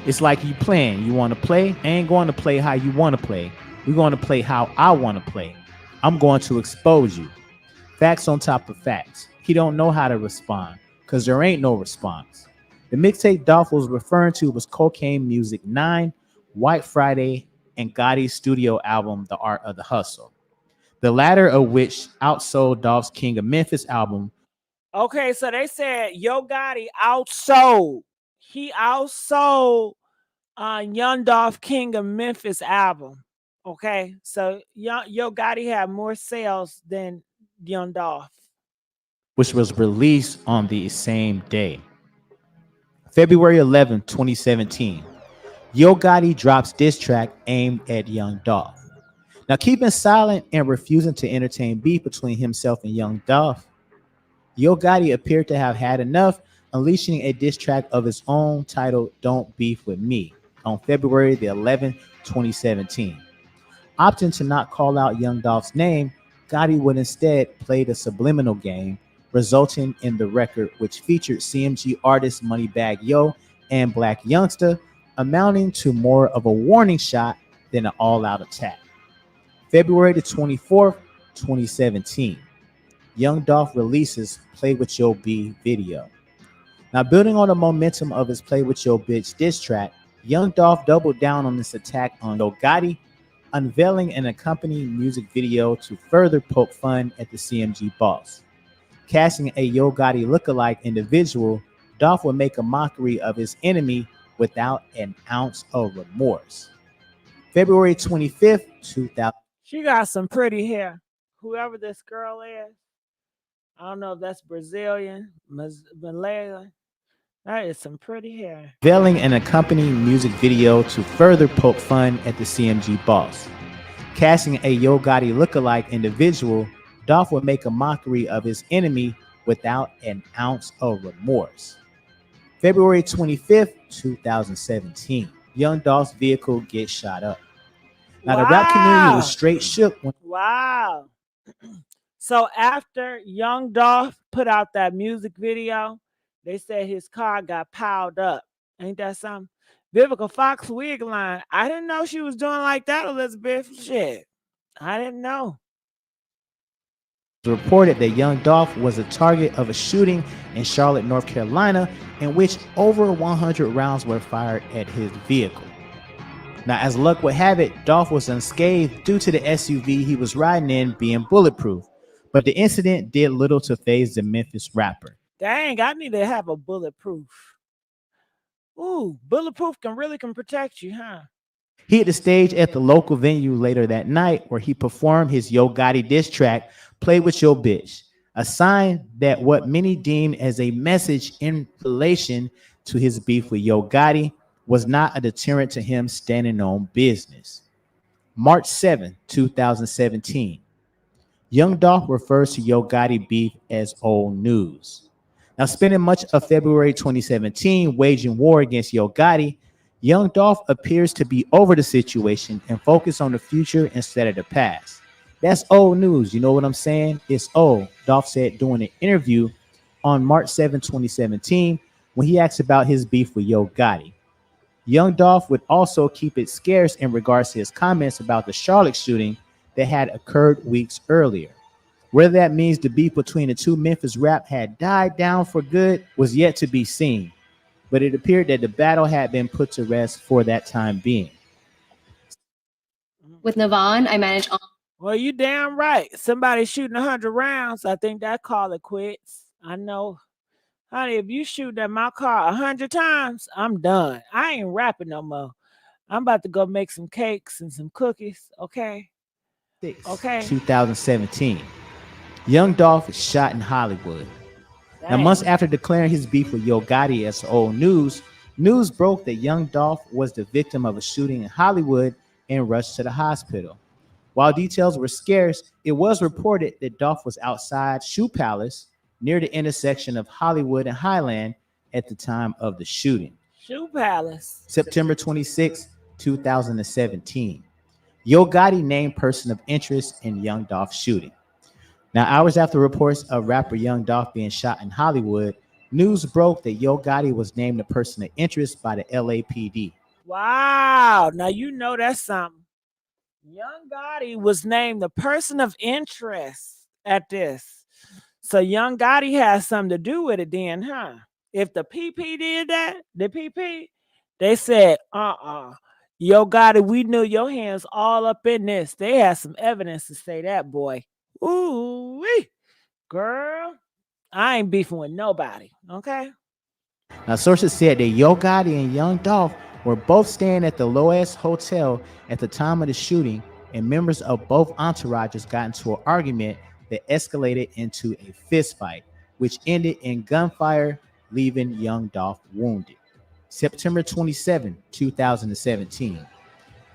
It's like you playing. You want to play? I ain't going to play how you want to play. We're going to play how I want to play. I'm going to expose you. Facts on top of facts. He don't know how to respond because there ain't no response. The mixtape Dolph was referring to was Cocaine Music 9, White Friday, and Gotti's studio album, The Art of the Hustle. The latter of which outsold Dolph's King of Memphis album. Okay, so they said Yo Gotti outsold. He outsold Young Dolph King of Memphis album. Okay, so Yo Gotti had more sales than Young Dolph, which was released on the same day. February 11th, 2017. Yo Gotti drops diss track aimed at Young Dolph. Now, keeping silent and refusing to entertain beef between himself and Young Dolph, Yo Gotti appeared to have had enough, unleashing a diss track of his own titled Don't Beef With Me on February the 11th, 2017. Opting to not call out Young Dolph's name, Gotti would instead play the subliminal game, resulting in the record, which featured CMG artists Moneybagg Yo and Black Youngsta, amounting to more of a warning shot than an all-out attack. February the 24th, 2017. Young Dolph releases Play With Your B video. Now, building on the momentum of his Play With Your Bitch diss track, Young Dolph doubled down on this attack on Yo Gotti, unveiling an accompanying music video to further poke fun at the CMG boss. Casting a Yo Gotti lookalike individual, Dolph would make a mockery of his enemy without an ounce of remorse. February 25th, 2000. She got some pretty hair. Whoever this girl is, I don't know if that's Brazilian, Malayan. That is some pretty hair. Unveiling an accompanying music video to further poke fun at the CMG boss. Casting a Yo Gotti lookalike individual, Dolph would make a mockery of his enemy without an ounce of remorse. February 25th, 2017. Young Dolph's vehicle gets shot up. Now, the rap community was straight shook when. Wow. So after Young Dolph put out that music video, they said his car got piled up. Ain't that something? Vivica Fox wig line. I didn't know she was doing like that, Elizabeth. Shit. I didn't know. It was reported that young Dolph was a target of a shooting in Charlotte, North Carolina, in which over 100 rounds were fired at his vehicle. Now, as luck would have it, Dolph was unscathed due to the SUV he was riding in being bulletproof, but the incident did little to faze the Memphis rapper. Dang, I need to have a bulletproof. Ooh, bulletproof can protect you, huh? He hit the stage at the local venue later that night where he performed his Yo Gotti diss track, Play With Your Bitch, a sign that what many deemed as a message in relation to his beef with Yo Gotti was not a deterrent to him standing on business. March 7, 2017. Young Dolph refers to Yo Gotti beef as old news. Now, spending much of February 2017 waging war against Yo Gotti, Young Dolph appears to be over the situation and focus on the future instead of the past. That's old news, you know what I'm saying? It's old, Dolph said during an interview on March 7, 2017, when he asked about his beef with Yo Gotti. Young Dolph would also keep it scarce in regards to his comments about the Charlotte shooting that had occurred weeks earlier. Whether that means the beef between the two Memphis rap had died down for good was yet to be seen, but it appeared that the battle had been put to rest for that time being. With Navon, I manage all. Well, you damn right. Somebody shooting 100 rounds, I think that call it quits. I know. Honey, if you shoot at my car 100 times, I'm done. I ain't rapping no more. I'm about to go make some cakes and some cookies, okay? 2017. Young Dolph is shot in Hollywood. Now, months after declaring his beef with Yo Gotti as old news, news broke that Young Dolph was the victim of a shooting in Hollywood and rushed to the hospital. While details were scarce, it was reported that Dolph was outside Shoe Palace near the intersection of Hollywood and Highland at the time of the shooting. Shoe Palace. September 26, 2017. Yo Gotti named person of interest in Young Dolph shooting. Now, hours after reports of rapper Young Dolph being shot in Hollywood, news broke that Yo Gotti was named a person of interest by the LAPD. Wow. Now, you know that's something. Young Gotti was named the person of interest at this. So Young Gotti has something to do with it then, huh? If the PP did that, the PP, they said, Yo Gotti, we knew your hands all up in this. They had some evidence to say that, boy. Ooh, girl, I ain't beefing with nobody, okay? Now, sources said that Yo Gotti and Young Dolph were both staying at the Loas Hotel at the time of the shooting, and members of both entourages got into an argument that escalated into a fist fight, which ended in gunfire, leaving Young Dolph wounded. September 27, 2017.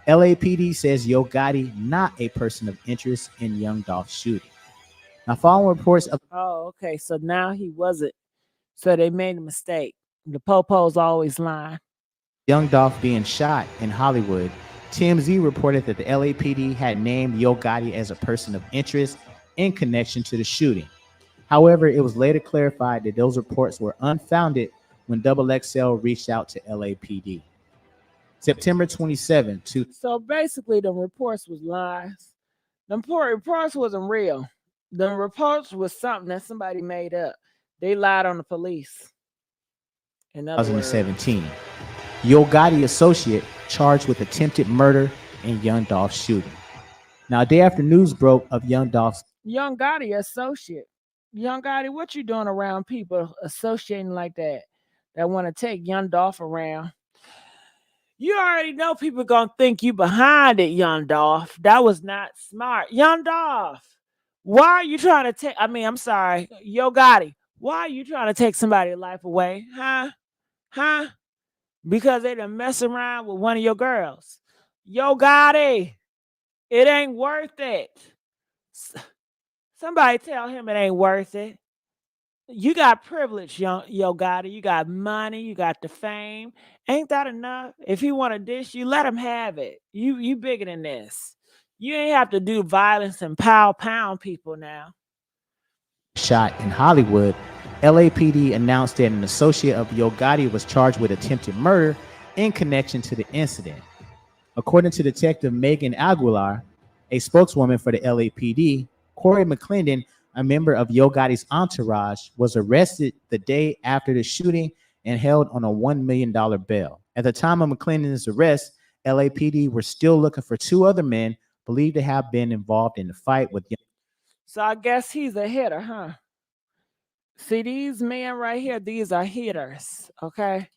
LAPD says Yo Gotti not a person of interest in Young Dolph's shooting. Now, following reports of okay, so now he wasn't. So they made a mistake. The popo's always lying. Young Dolph being shot in Hollywood, TMZ reported that the LAPD had named Yo Gotti as a person of interest in connection to the shooting. However, it was later clarified that those reports were unfounded when XXL reached out to LAPD. September 27, So basically, the reports was lies. The reports wasn't real. The reports was something that somebody made up. They lied on the police. In 2017. Yo Gotti associate charged with attempted murder in Young Dolph shooting. Now, a day after news broke of Young Dolph's Young Gotti associate. Young Gotti, what you doing around people associating like that want to take Young Dolph around? You already know people gonna think you behind it, Young Dolph. That was not smart. Young Dolph, why are you trying to take, I'm sorry, Yo Gotti, why are you trying to take somebody's life away? Huh? Because they done mess around with one of your girls. Yo Gotti, it ain't worth it. Somebody tell him it ain't worth it. You got privilege, Yo Gotti. You got money. You got the fame. Ain't that enough? If he want to dish you, let him have it. You bigger than this. You ain't have to do violence and pound people now. Shot in Hollywood, LAPD announced that an associate of Yo Gotti was charged with attempted murder in connection to the incident. According to Detective Megan Aguilar, a spokeswoman for the LAPD, Corey McClendon a member of Yo Gotti's entourage, was arrested the day after the shooting and held on a $1 million bail. At the time of McClendon's arrest, LAPD were still looking for two other men believed to have been involved in the fight with. So I guess he's a hitter, huh? See, these men right here, these are hitters, okay?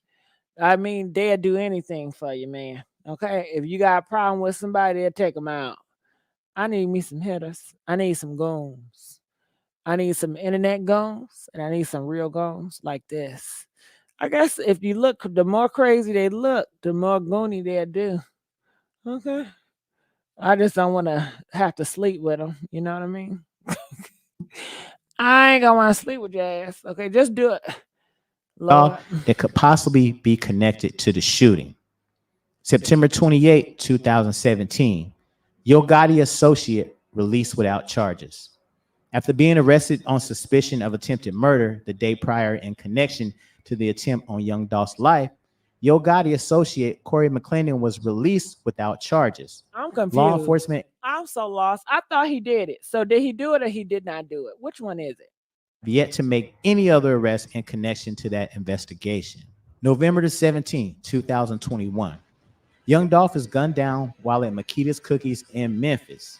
I mean, they'll do anything for you, man. Okay, if you got a problem with somebody, they'll take them out. I need me some hitters. I need some goons. I need some internet goons, and I need some real goons like this. I guess if you look, the more crazy they look, the more goony they'll do. Okay, I just don't want to have to sleep with them. You know what I mean? I ain't gonna want to sleep with your ass. Okay, just do it, Lord. That could possibly be connected to the shooting. September 28, 2017, Yo Gotti associate released without charges. After being arrested on suspicion of attempted murder the day prior in connection to the attempt on Young Dolph's life, Yo Gotti associate Corey McClendon was released without charges. I'm confused. Law enforcement. I'm so lost. I thought he did it. So did he do it or he did not do it? Which one is it? Yet to make any other arrest in connection to that investigation. November the 17th, 2021. Young Dolph is gunned down while at Makita's Cookies in Memphis.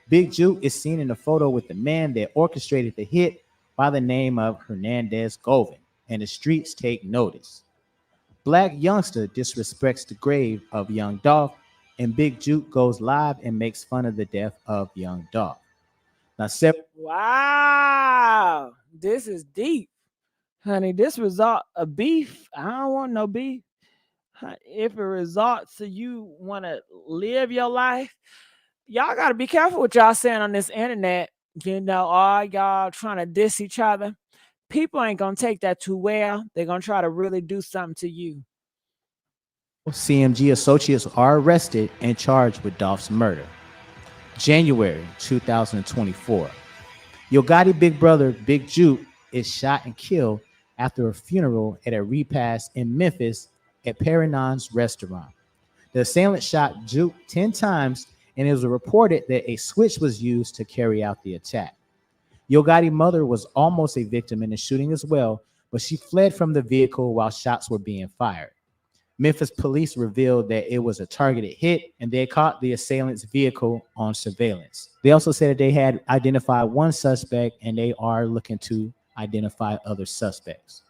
Big Jook is seen in a photo with the man that orchestrated the hit by the name of Hernandez Govan, and the streets take notice. Black Youngsta disrespects the grave of Young Dolph, and Big Jook goes live and makes fun of the death of Young Dolph. Now, wow, this is deep, honey. This result of beef. I don't want no beef. If it results so you want to live your life, y'all got to be careful what y'all saying on this internet. You know, all y'all trying to diss each other. People ain't going to take that too well. They're going to try to really do something to you. CMG associates are arrested and charged with Dolph's murder. January 2024. Yo Gotti big brother, Big Jook, is shot and killed after a funeral at a repast in Memphis at Perinon's restaurant. The assailant shot Jook 10 times, and it was reported that a switch was used to carry out the attack. Yo Gotti's mother was almost a victim in the shooting as well, but she fled from the vehicle while shots were being fired. Memphis police revealed that it was a targeted hit, and they caught the assailant's vehicle on surveillance. They also said that they had identified one suspect, and they are looking to identify other suspects.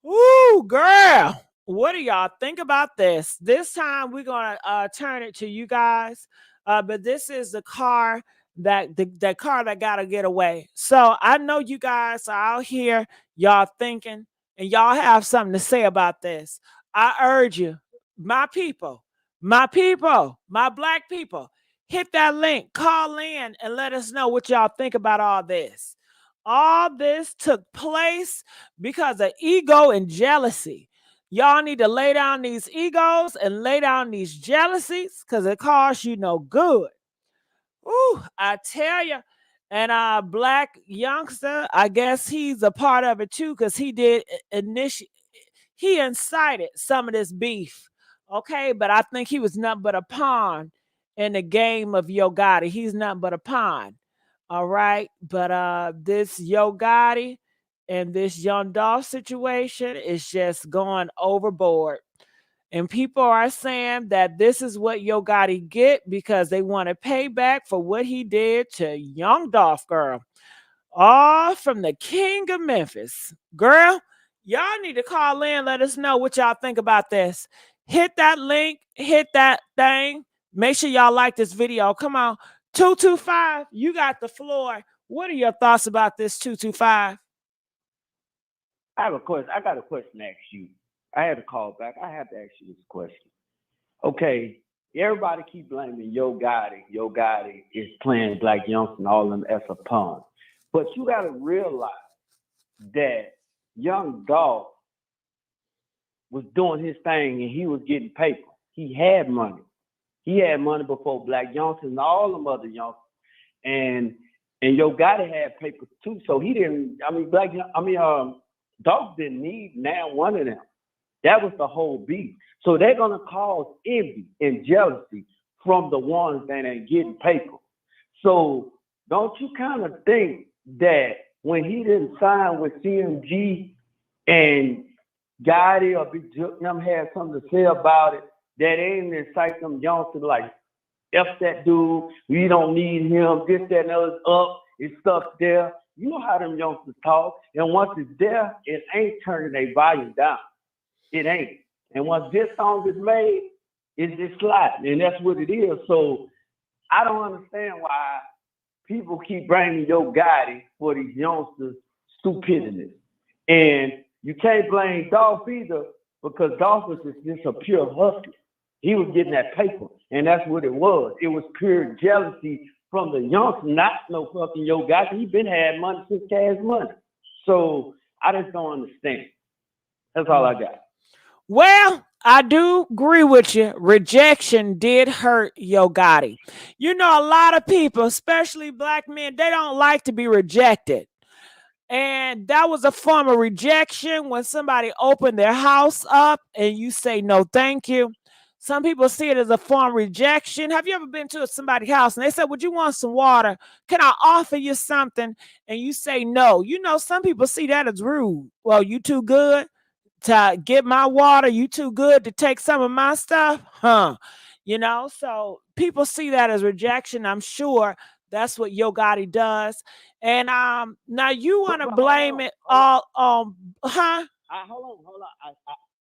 Ooh, girl. What do y'all think about this? This time we're going to turn it to you guys. But this is the car that car that got to get away. So I know you guys are out here, y'all thinking, and y'all have something to say about this. I urge you, my people, my black people, hit that link, call in, and let us know what y'all think about all this. All this took place because of ego and jealousy. Y'all need to lay down these egos and lay down these jealousies because it costs you no good. Ooh, I tell you. And Black Youngsta, I guess he's a part of it too because he did he incited some of this beef. Okay, but I think he was nothing but a pawn in the game of Yo Gotti. He's nothing but a pawn. All right, but this Yo Gotti and this Young Dolph situation is just going overboard. And people are saying that this is what Yo Gotti get because they want to pay back for what he did to Young Dolph, girl. All from the King of Memphis. Girl, y'all need to call in, let us know what y'all think about this. Hit that link, hit that thing. Make sure y'all like this video. Come on. 225, you got the floor. What are your thoughts about this 225? I have a question. I got a question to ask you. I had to call back. I have to ask you this question. Okay, everybody keep blaming Yo Gotti. Yo Gotti is playing Black Youngsta and all of them as a pawn. But you got to realize that Young Dolph was doing his thing and he was getting paper. He had money. He had money before Black Youngsta and all them other youngsters. And Yo Gotti had paper too. So he didn't, Dolph didn't need now one of them. That was the whole beef. So they're going to cause envy and jealousy from the ones that ain't getting paper. So don't you kind of think that when he didn't sign with CMG and Gotti or Big Jook them had something to say about it, that ain't incite them youngsters like, F that dude, we don't need him, this, that, and other's up, it's stuck there. You know how them youngsters talk, and once it's there, it ain't turning their volume down. It ain't. And once this song is made, it's just sliding, and that's what it is. So I don't understand why people keep bringing Yo Gotti for these youngsters' stupidity. And you can't blame Dolph either, because Dolph was just a pure hustler. He was getting that paper, and that's what it was. It was pure jealousy from the youngster, not no fucking Yo Gotti. He been had money since Cash Money. So I just don't understand. That's all I got. Well, I do agree with you. Rejection did hurt Yo Gotti. You know, a lot of people, especially black men, they don't like to be rejected. And that was a form of rejection when somebody opened their house up and you say, no, thank you. Some people see it as a form of rejection. Have you ever been to somebody's house and they said, would you want some water? Can I offer you something? And you say no. You know, some people see that as rude. Well, you too good to get my water? You too good to take some of my stuff? Huh? You know, so people see that as rejection. I'm sure that's what Yo Gotti does. And now you want to blame it all on, huh? Hold on.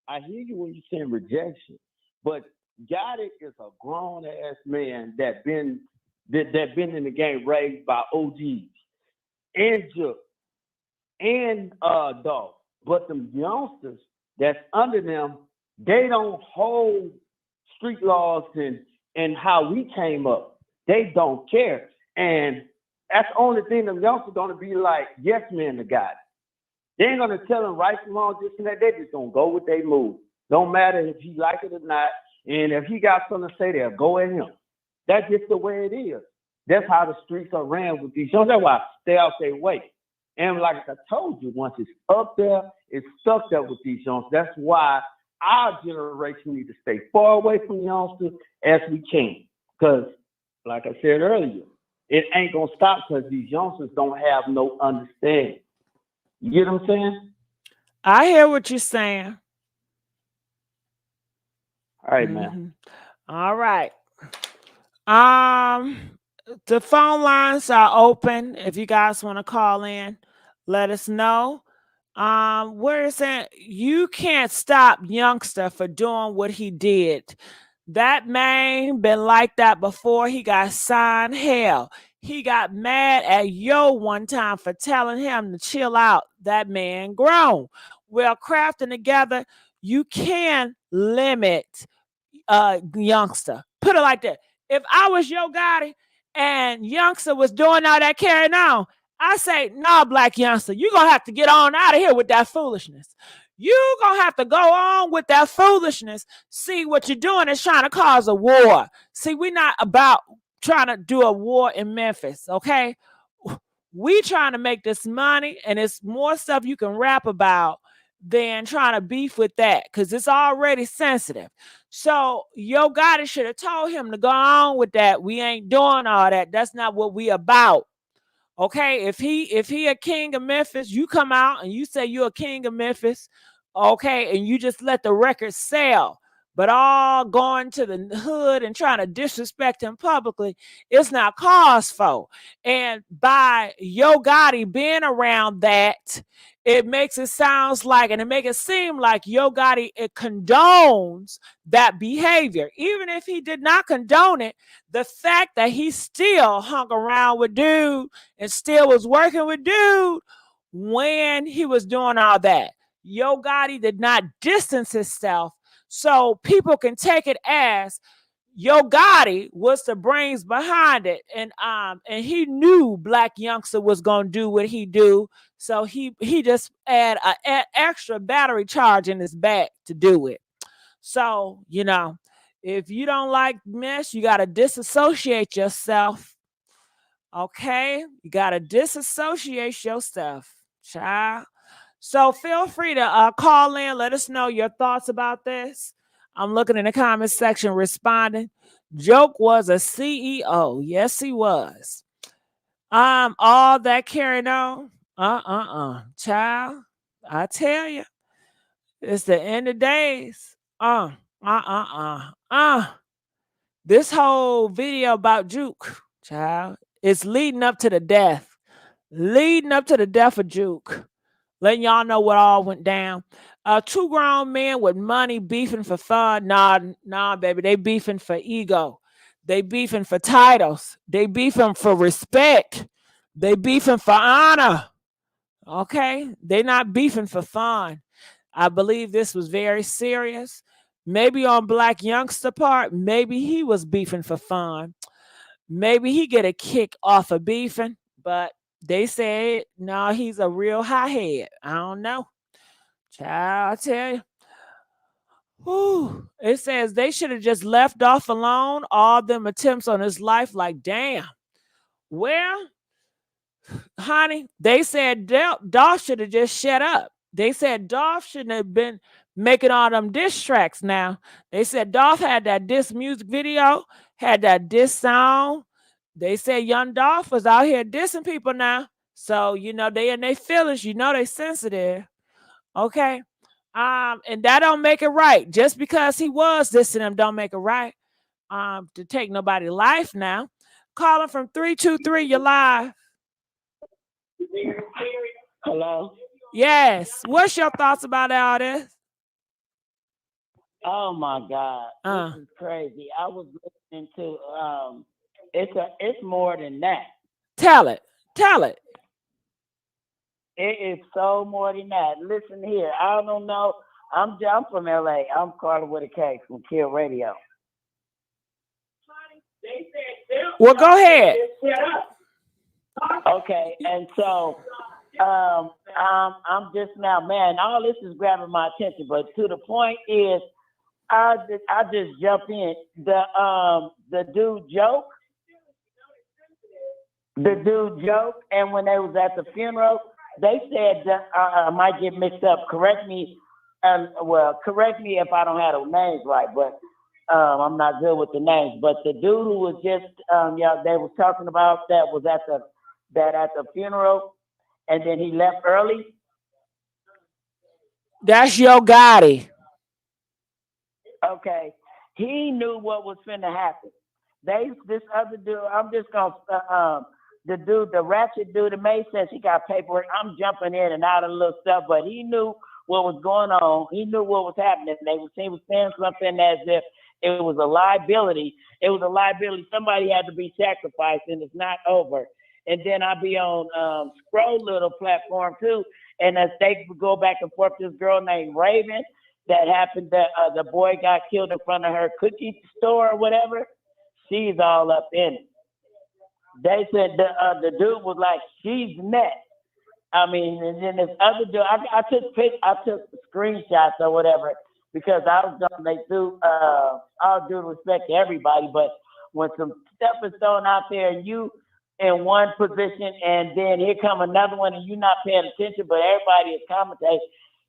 I hear you when you're saying rejection, but Gotti is a grown ass man that been in the game raised by OGs and Jook and Dolph. But them youngsters that's under them, they don't hold street laws and how we came up. They don't care. And that's the only thing them youngsters gonna be like, yes man to God. They ain't gonna tell them right from wrong, this and that. They just gonna go with their move. Don't matter if he like it or not. And if he got something to say there, go at him. That's just the way it is. That's how the streets are ran with these young. That's why stay out their way. And like I told you, once it's up there, it's stuck there with these youngsters. That's why our generation needs to stay far away from youngsters as we can. Because, like I said earlier, it ain't gonna stop because these youngsters don't have no understanding. You get what I'm saying? I hear what you're saying. All right, man. All right. The phone lines are open. If you guys want to call in, let us know. Where is that? You can't stop Youngsta for doing what he did. That man been like that before he got signed. Hell, he got mad at Yo one time for telling him to chill out. That man grown. Well, crafting together, you can limit Youngsta. Put it like that. If I was Yo Gotti and Youngsta was doing all that carrying on, I say, nah, black youngster, you're going to have to get on out of here with that foolishness. You're going to have to go on with that foolishness. See, what you're doing is trying to cause a war. See, we're not about trying to do a war in Memphis, okay? We trying to make this money, and it's more stuff you can rap about than trying to beef with that, because it's already sensitive. So Yo Gotti should have told him to go on with that. We ain't doing all that. That's not what we about. Okay, if he a king of Memphis, you come out and you say you're a king of Memphis, okay, and you just let the record sell. But all going to the hood and trying to disrespect him publicly, it's not cause for. And by Yo Gotti being around that, it makes it sounds like, and it makes it seem like Yo Gotti, it condones that behavior. Even if he did not condone it, the fact that he still hung around with dude and still was working with dude when he was doing all that. Yo Gotti did not distance himself, so people can take it as Yo Gotti was the brains behind it, and he knew Black Youngsta was gonna do what he do, so he just add an extra battery charge in his back to do it. So if you don't like mess, you gotta disassociate yourself. Okay, you gotta disassociate yourself, child. So feel free to call in, let us know your thoughts about this. I'm looking in the comment section responding. Jook was a CEO. Yes, he was. All that carrying on. Child. I tell you, it's the end of days. Uh, uh, uh, This whole video about Jook, child, it's leading up to the death. Leading up to the death of Jook. Letting y'all know what all went down. Two grown men with money beefing for fun. Nah, baby. They beefing for ego. They beefing for titles. They beefing for respect. They beefing for honor. Okay? They not beefing for fun. I believe this was very serious. Maybe on Black Youngsta part, maybe he was beefing for fun. Maybe he get a kick off of beefing, but they said, no, he's a real hothead. I don't know. Child, I tell you. Whew. It says they should have just left off alone all them attempts on his life. Like, damn. Well, honey, they said Dolph should have just shut up. They said Dolph shouldn't have been making all them diss tracks now. They said Dolph had that diss music video, had that diss song. They said young Dolph was out here dissing people now. So, they in their feelings, they sensitive. Okay. And that don't make it right. Just because he was dissing them don't make it right. To take nobody life now. Calling from 323, you're live. Hello. Yes. What's your thoughts about all this? Oh my God, this is crazy. I was listening to it's more than that. Tell it. It is so more than that. Listen here, I don't know. I'm from LA. I'm Carter with a K from Kill Radio. Well, go ahead. Okay, and so I'm just now, man. All this is grabbing my attention, but to the point is, I just jump in. The dude Jook, and when they was at the funeral, they said that I might get mixed up. Correct me, correct me if I don't have the names right, but I'm not good with the names. But the dude who was just they was talking about that was at the funeral, and then he left early. That's your Gotti. Okay, he knew what was finna happen. This other dude, I'm just gonna, the ratchet dude, the May says he got paperwork. I'm jumping in and out of little stuff, but he knew what was going on. He knew what was happening. He was saying something as if it was a liability. It was a liability. Somebody had to be sacrificed, and it's not over. And then I'll be on Scroll Little platform too, and as they go back and forth, this girl named Raven. That happened that the boy got killed in front of her cookie store or whatever. She's all up in it. They said the dude was like, she's next. I mean, and then this other dude, I took screenshots or whatever because I was gonna make all due respect to everybody, but when some stuff is thrown out there and you in one position and then here come another one and you're not paying attention, but everybody is commentating.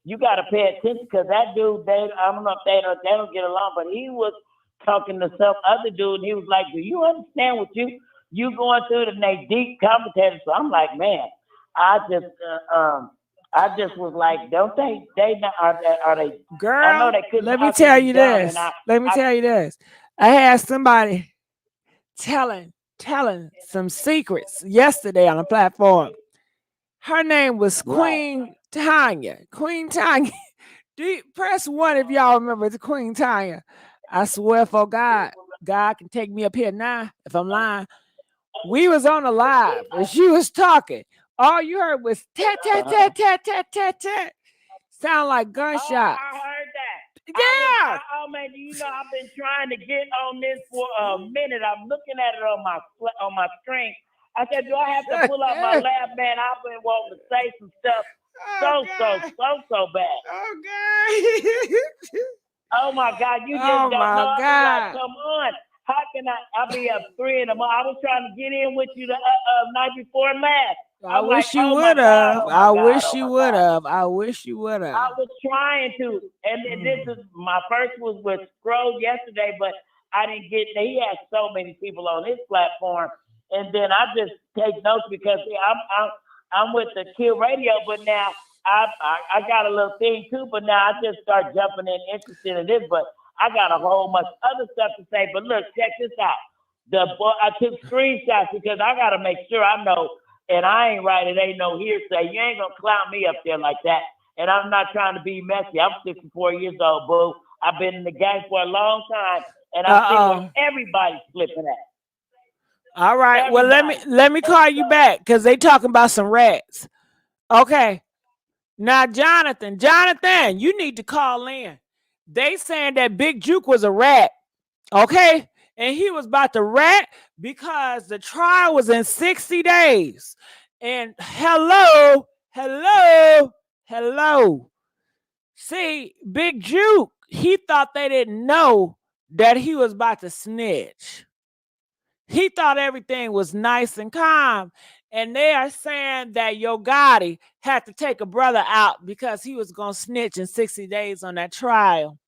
You got to pay attention because that dude, I don't know if they don't get along, but he was talking to some other dude and he was like, do you understand what you going through? And they deep commentators. So I'm like, man, I just was like, don't they not, are they? Girl, I know they couldn't. Let me tell you this. I had somebody telling some secrets yesterday on the platform. Her name was Queen Tanya. Queen Tanya. Press 1 if y'all remember the Queen Tanya. I swear for God can take me up here now if I'm lying. We was on a live and she was talking. All you heard was tat, tat, tat, tat, tat, tat, tat. Sound like gunshots. I heard that. Yeah. Man, I've been trying to get on this for a minute. I'm looking at it on my screen. I said, do I have to pull up my lab, man? I've been wanting to say some stuff so bad. Okay. Oh my God, you just don't know. Like, come on. How can I'll be up 3 in the morning. I was trying to get in with you the night before last. I wish you would have. I wish you would have. I was trying to. And this is my first was with Scroll yesterday, but I didn't get. He had so many people on his platform, and then I just take notes because see, I'm with the Kill Radio, but now I got a little thing too, but now I just start jumping in interested in this, but I got a whole much other stuff to say. But look, check this out. I took screenshots because I gotta make sure I know, and I ain't right. It ain't no hearsay. You ain't gonna clown me up there like that. And I'm not trying to be messy. I'm 64 years old, boo. I've been in the game for a long time, and I've seen where everybody's flipping at. All right. Well, let me call you back because they talking about some rats. Okay. Now, Jonathan, you need to call in. They saying that Big Juke was a rat. Okay. And he was about to rat because the trial was in 60 days. And hello. See, Big Juke, he thought they didn't know that he was about to snitch. He thought everything was nice and calm. And they are saying that Gotti had to take a brother out because he was going to snitch in 60 days on that trial.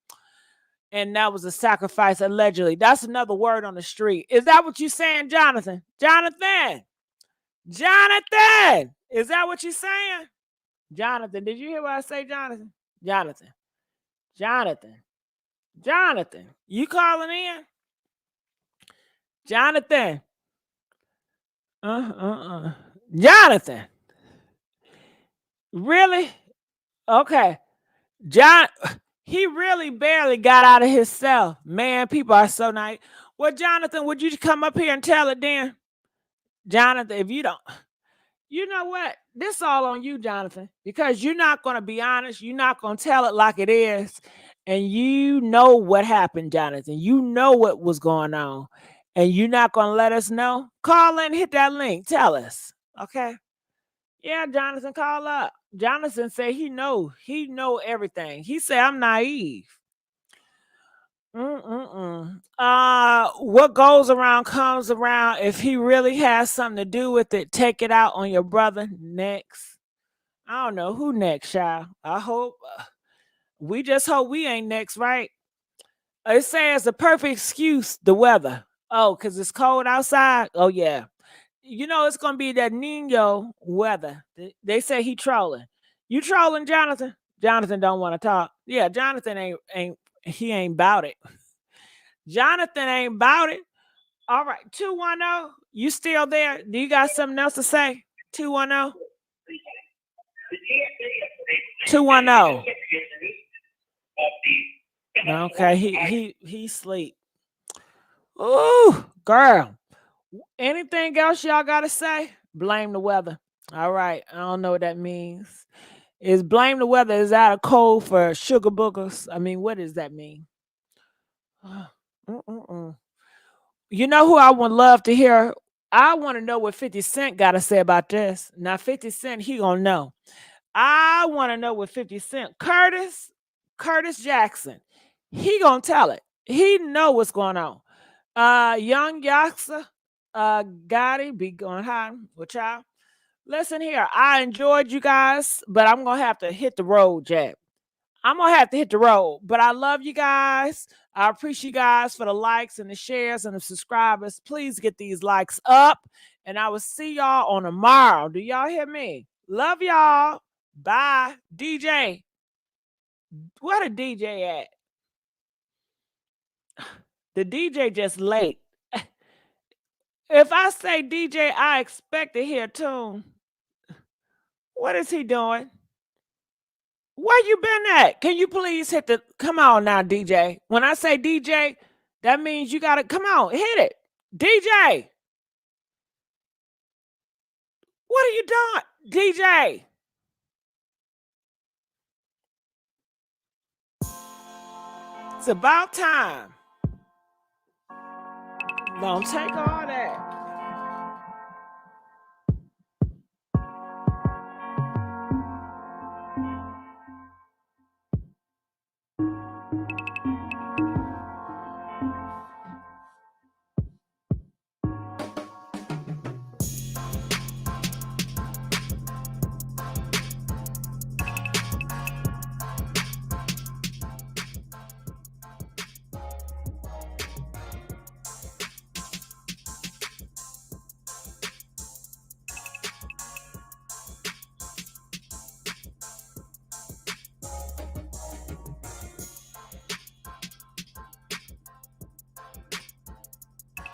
And that was a sacrifice, allegedly. That's another word on the street. Is that what you're saying, Jonathan? Jonathan! Is that what you're saying? Jonathan, did you hear what I say, Jonathan? Jonathan, you calling in? Jonathan. Jonathan. Really? Okay. He really barely got out of his cell. Man, people are so nice. Well, Jonathan, would you come up here and tell it then? Jonathan, if you don't, you know what? This all on you, Jonathan, because you're not going to be honest. You're not going to tell it like it is. And you know what happened, Jonathan. You know what was going on. And you're not going to let us know? Call in, hit that link. Tell us. Okay? Yeah, Jonathan, call up. Jonathan said he know everything. He said, I'm naive. What goes around comes around. If he really has something to do with it, take it out on your brother. Next. I don't know who next, child. I hope. We just hope we ain't next, right? It says the perfect excuse, the weather. Oh, because it's cold outside? Oh, yeah. You know, it's going to be that Nino weather. They say he trolling. You trolling, Jonathan? Jonathan don't want to talk. Yeah, Jonathan ain't about it. Jonathan ain't about it. All right, 210. You still there? Do you got something else to say? 210. 210. Okay, he sleep. Ooh, girl. Anything else y'all gotta say? Blame the weather. All right, I don't know what that means. Is blame the weather? Is that a code for sugar boogers? I mean, what does that mean? You know who I would love to hear? I want to know what 50 Cent got to say about this. Now, 50 Cent, he gonna know. I want to know what 50 Cent, Curtis Jackson, he gonna tell it. He know what's going on. Youngsta, Gotti, be going high with y'all. Listen here, I enjoyed you guys, but I'm gonna have to hit the road, Jack. I'm gonna have to hit the road, but I love you guys. I appreciate you guys for the likes and the shares and the subscribers. Please get these likes up, and I will see y'all on tomorrow. Do y'all hear me? Love y'all. Bye. DJ. Where the DJ at? The DJ just late. If I say DJ, I expect to hear a tune. What is he doing? Where you been at? Can you please hit the... Come on now, DJ. When I say DJ, that means you got to... Come on, hit it. DJ. What are you doing? DJ. It's about time. Don't take all that.